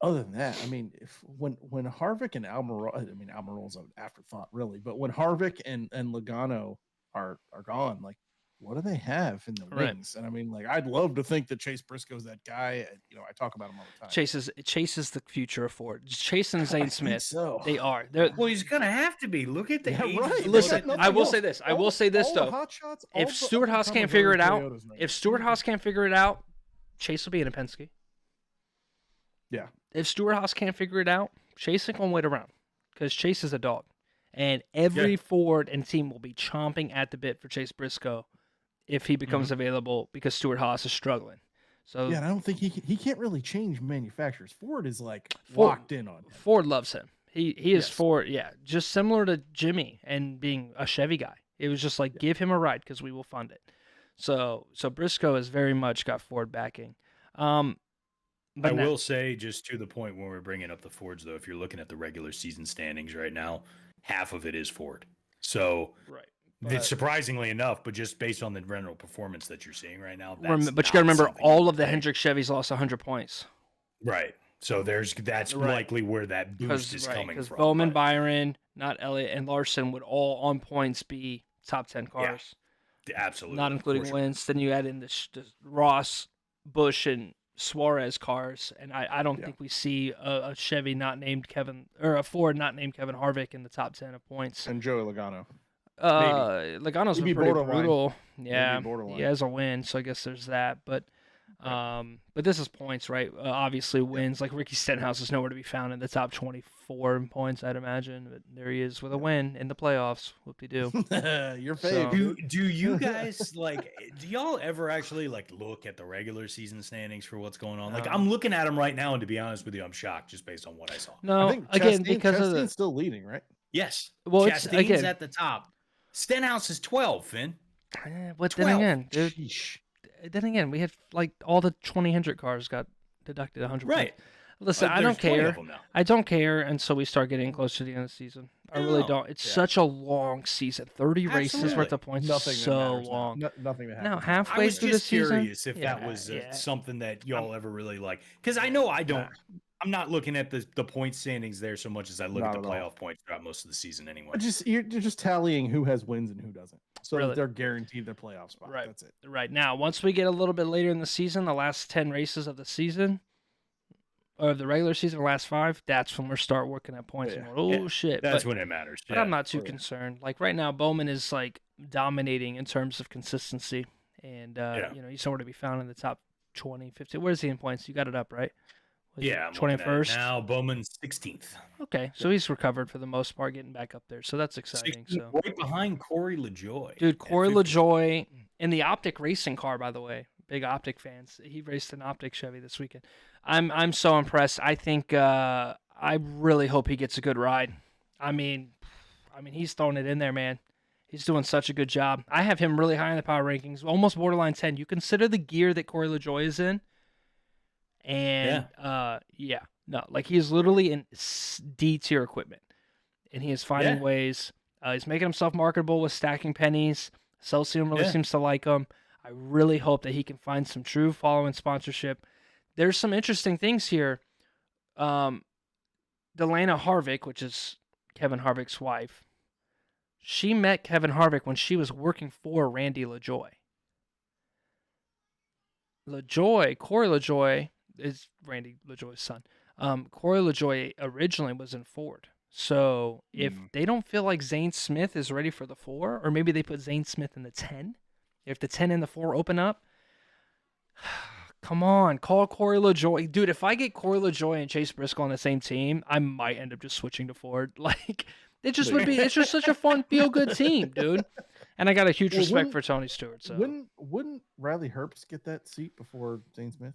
Other than that, I mean, when Harvick and Almirola's an afterthought, really, but when Harvick and Logano are gone, like, what do they have in the wings? And I mean, like, I'd love to think that Chase Briscoe's that guy. You know, I talk about him all the time. Chase is the future of Ford. Chase and Zane Smith, they are. Well, he's gonna have to be. Look at the age. Right. Listen, I will say this. Though. If Stuart Haas can't figure it out, Chase will be in a Penske. Yeah. If Stuart Haas can't figure it out, Chase ain't gonna wait around, because Chase is a dog, and every Ford and team will be chomping at the bit for Chase Briscoe if he becomes available, because Stuart Haas is struggling. So and I don't think he can't really change manufacturers. Ford is like locked in on him. Ford loves him. He is Ford, just similar to Jimmy and being a Chevy guy. It was just like, give him a ride because we will fund it. So Briscoe has very much got Ford backing. But I will say, just to the point when we're bringing up the Fords, though, if you're looking at the regular season standings right now, half of it is Ford. So it's surprisingly enough, but just based on the general performance that you're seeing right now. But you got to remember, all of the Hendrick Chevys lost 100 points. Right. So that's likely where that boost is coming from. Because Bowman, Byron, not Elliott, and Larson would all on points be top 10 cars. Yeah, absolutely. Not including wins. Then you add in the Ross, Busch, and Suarez cars, and I don't think we see a Chevy not named Kevin, or a Ford not named Kevin Harvick in the top 10 of points. And Joey Logano. Logano's been pretty brutal. Yeah, borderline. He has a win, so I guess there's that. But this is points, right? Obviously wins. Like Ricky Stenhouse is nowhere to be found in the top 24 in points, I'd imagine. But there he is with a win in the playoffs. Whoop-de-doo. Your fave. So, do you guys do y'all ever actually look at the regular season standings for what's going on? Like, I'm looking at them right now, and to be honest with you, I'm shocked just based on what I saw. No, I think again, because Chastain's still leading, right? Yes. Well, Chastain's at the top. Stenhouse is 12, Finn. But 12. then again, dude. Then again, we had all the 2000 cars got deducted 100 right. points. Listen, I don't care. I don't care until we start getting close to the end of the season. I really don't. It's such a long season. 30 races worth of points. Nothing is so long. Nothing that happens. Now, halfway through the season. I was just curious if that was something that y'all ever really like. Because I know I don't. I'm not looking at the point standings there so much as I look at the playoff points throughout most of the season anyway. You're just tallying who has wins and who doesn't. So Really? they're guaranteed their playoff spot. Right. That's it. Right now, once we get a little bit later in the season, the last 10 races of the season, or the regular season, the last 5, that's when we'll start working at points. And going, shit. That's when it matters. But I'm not too concerned. Like right now, Bowman is dominating in terms of consistency. And, he's somewhere to be found in the top 20, 50. Where's he in points? You got it up, right? I'm 21st. Now Bowman's 16th. Okay, so he's recovered for the most part, getting back up there. So that's exciting. Right behind Corey LaJoie. Dude, Corey LaJoie in the Optic Racing car, by the way. big Optic fans. He raced an Optic Chevy this weekend. I'm so impressed. I think I really hope he gets a good ride. I mean, he's throwing it in there, man. He's doing such a good job. I have him really high in the power rankings, almost borderline 10. You consider the gear that Corey LaJoie is in, and he is literally in D tier equipment, and he is finding ways. He's making himself marketable with stacking pennies. Celsium really seems to like him. I really hope that he can find some true following sponsorship. There's some interesting things here. Delana Harvick, which is Kevin Harvick's wife, she met Kevin Harvick when she was working for Randy LaJoie. Corey LaJoie is Randy LaJoie's son. Corey LaJoie originally was in Ford. So if they don't feel like Zane Smith is ready for the 4, or maybe they put Zane Smith in the 10, if the 10 and the 4 open up, come on, call Corey LaJoie. Dude, if I get Corey LaJoie and Chase Briscoe on the same team, I might end up just switching to Ford. Like, it's just such a fun, feel-good team, dude. And I got a huge respect for Tony Stewart. So wouldn't Riley Herbst get that seat before Zane Smith?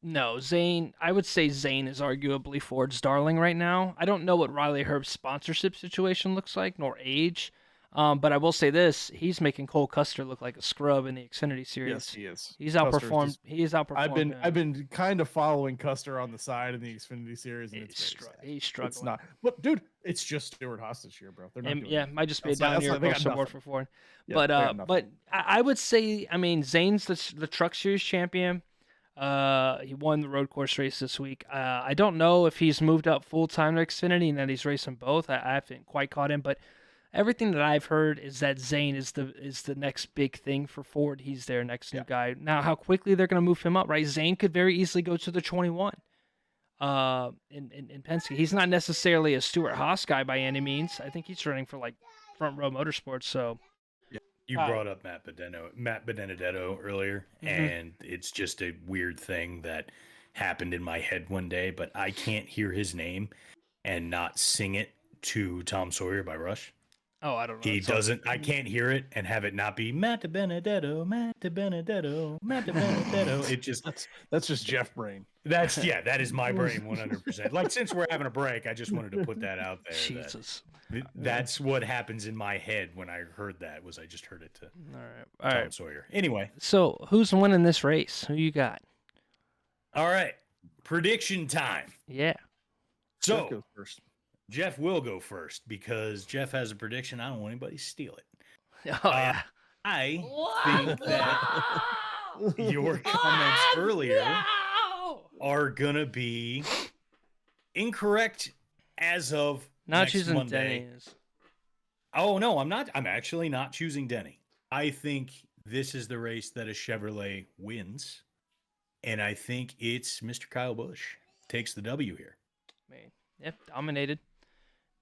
No, Zane. I would say Zane is arguably Ford's darling right now. I don't know what Riley Herbst's sponsorship situation looks like, nor age. But I will say this: he's making Cole Custer look like a scrub in the Xfinity Series. Yes, he is. He's outperformed. He's outperformed. I've been kind of following Custer on the side in the Xfinity Series, and he's struggling. It's not, but dude, it's just Stewart Haas this year, bro. They're not doing might just be a down year across the board for Ford. Yeah, but I would say, I mean, Zane's the Truck Series champion. He won the road course race this week. I don't know if he's moved up full time to Xfinity and that he's racing both. I haven't quite caught him, but everything that I've heard is that Zane is the next big thing for Ford. He's their next new guy. Now, how quickly they're going to move him up, right? Zane could very easily go to the 21 in Penske. He's not necessarily a Stewart Haas guy by any means. I think he's running for like Front Row Motorsports. So you brought up Matt Benedetto earlier, and it's just a weird thing that happened in my head one day, but I can't hear his name and not sing it to Tom Sawyer by Rush. Oh, I don't know. He doesn't. I can't hear it and have it not be Matt Benedetto, Matt Benedetto, Matt Benedetto. It just that's just Jeff brain. That is my brain 100%. Like, since we're having a break, I just wanted to put that out there. Jesus. That's what happens in my head when I heard that. I just heard it to Tom Sawyer. Anyway, so who's winning this race? Who you got? All right, prediction time. Yeah. So Jeff goes first. Jeff will go first because Jeff has a prediction. I don't want anybody to steal it. Oh, yeah. I think that your comments earlier are going to be incorrect as of not next choosing Monday. Denny. Oh, no, I'm not. I'm actually not choosing Denny. I think this is the race that a Chevrolet wins, and I think it's Mr. Kyle Busch takes the W here. Man, yep, dominated.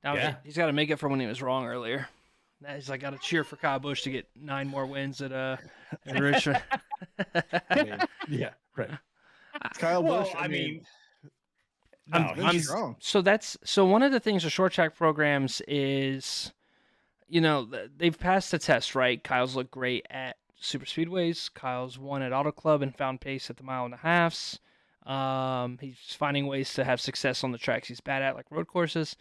Yeah. He's got to make it for when he was wrong earlier. Now he's like, got to cheer for Kyle Busch to get 9 more wins at in Richmond. Yeah, right. Kyle Busch. I mean, he's wrong. So one of the things with short track programs is, they've passed the test, right? Kyle's looked great at super speedways. Kyle's won at Auto Club and found pace at the 1.5 miles. He's finding ways to have success on the tracks he's bad at, like road courses.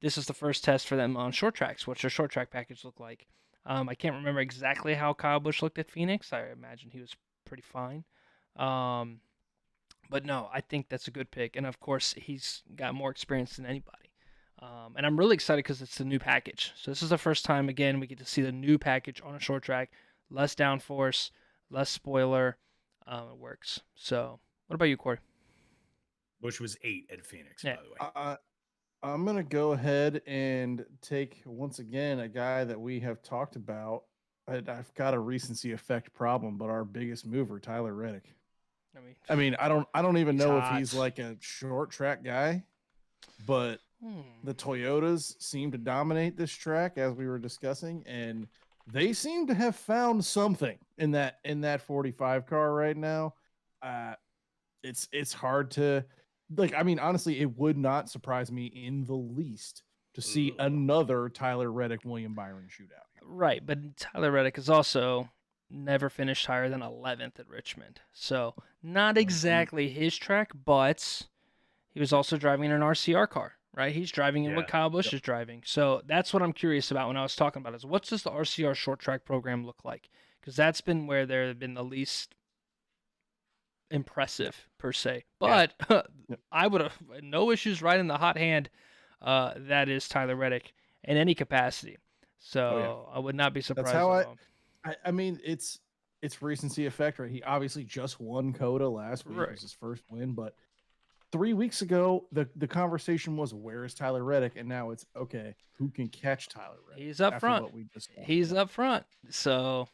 This is the first test for them on short tracks. What's their short track package look like? I can't remember exactly how Kyle Busch looked at Phoenix. I imagine he was pretty fine. But no, I think that's a good pick. And of course, he's got more experience than anybody. And I'm really excited because it's the new package. So this is the first time, again, we get to see the new package on a short track. Less downforce, less spoiler. It works. So what about you, Corey? Busch was 8 at Phoenix, by the way. I'm going to go ahead and take, once again, a guy that we have talked about. I've got a recency effect problem, but our biggest mover, Tyler Reddick. I mean, I don't even know if he's like a short track guy, but the Toyotas seem to dominate this track, as we were discussing, and they seem to have found something in that 45 car right now. It's hard to, like, I mean, honestly, it would not surprise me in the least to see another Tyler Reddick, William Byron shootout. Right, but Tyler Reddick is also never finished higher than 11th at Richmond. So not exactly his track, but he was also driving an RCR car, right? He's driving in what Kyle Busch is driving. So that's what I'm curious about when I was talking about is what does the RCR short track program look like? Because that's been where there have been the least impressive per se. But I would have no issues riding the hot hand that is Tyler Reddick in any capacity. So I would not be surprised. That's how I mean, it's recency effect, right? He obviously just won COTA last week. It was his first win, but 3 weeks ago, the conversation was, where is Tyler Reddick? And now it's, okay, who can catch Tyler Reddick? He's up front. He's up front. So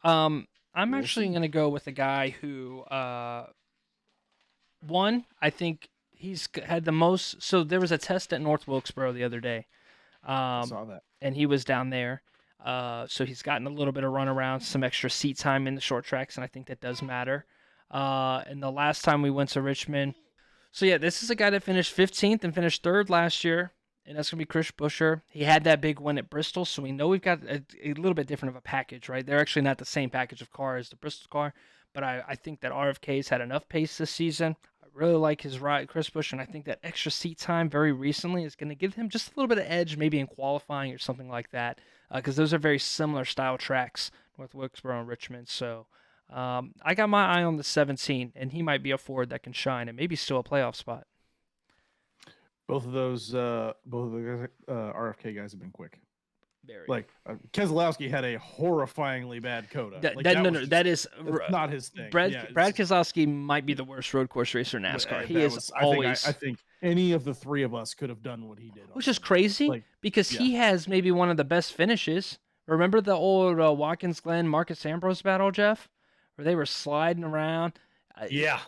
I'm actually going to go with a guy who, one, I think he's had the most. So there was a test at North Wilkesboro the other day. I saw that. And he was down there. So he's gotten a little bit of run around, some extra seat time in the short tracks, and I think that does matter. And the last time we went to Richmond. So, yeah, this is a guy that finished 15th and finished 3rd last year, and that's going to be Chris Buescher. He had that big win at Bristol, so we know we've got a little bit different of a package, right? They're actually not the same package of car as the Bristol car, but I think that RFK's had enough pace this season. I really like his ride, Chris Buescher, and I think that extra seat time very recently is going to give him just a little bit of edge, maybe in qualifying or something like that, because those are very similar style tracks, North Wilkesboro and Richmond, so... I got my eye on the 17, and he might be a Ford that can shine and maybe still a playoff spot. Both of those RFK guys have been quick. Very. Like Keselowski had a horrifyingly bad COTA. That is not his thing. Brad Keselowski might be the worst road course racer in NASCAR. I think any of the three of us could have done what he did. Which is crazy because he has maybe one of the best finishes. Remember the old Watkins Glen Marcus Ambrose battle, Jeff? Where they were sliding around. Yeah,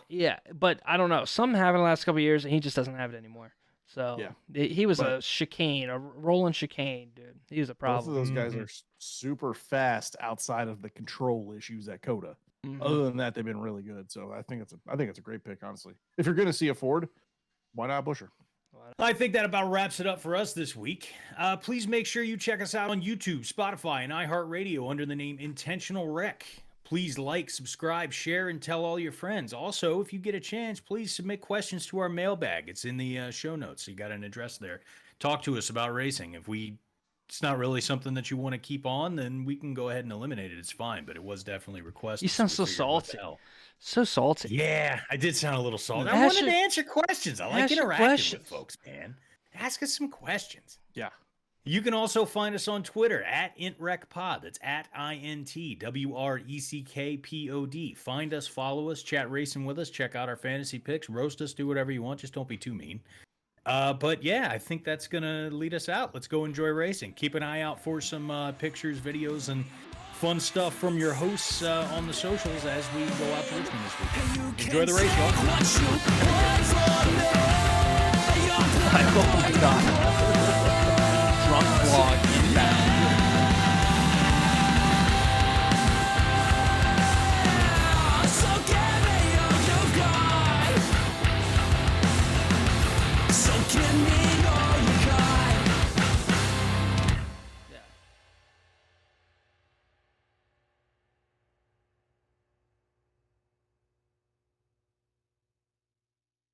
but I don't know. Some have it in the last couple of years, and he just doesn't have it anymore. So he was a chicane, a rolling chicane, dude. He was a problem. Both of those guys are super fast outside of the control issues at COTA. Other than that, they've been really good. So I think it's a great pick, honestly. If you're going to see a Ford, why not Buescher? I think that about wraps it up for us this week. Please make sure you check us out on YouTube, Spotify, and iHeartRadio under the name Intentional Wreck. Please like, subscribe, share, and tell all your friends. Also, if you get a chance, please submit questions to our mailbag. It's in the show notes. You got an address there. Talk to us about racing. If it's not really something that you want to keep on, then we can go ahead and eliminate it. It's fine, but it was definitely requested. You sound so salty. So salty. Yeah, I did sound a little salty. I wanted to answer questions. I like interacting with folks, man. Ask us some questions. Yeah. You can also find us on Twitter at intwreckpod. That's at INTWRECKPOD. Find us, follow us, chat racing with us, check out our fantasy picks, roast us, do whatever you want. Just don't be too mean. But yeah, I think that's going to lead us out. Let's go enjoy racing. Keep an eye out for some pictures, videos, and fun stuff from your hosts on the socials as we go out to Richmond this weekend. Enjoy the race, y'all. Oh my God. Drunk vlog in back.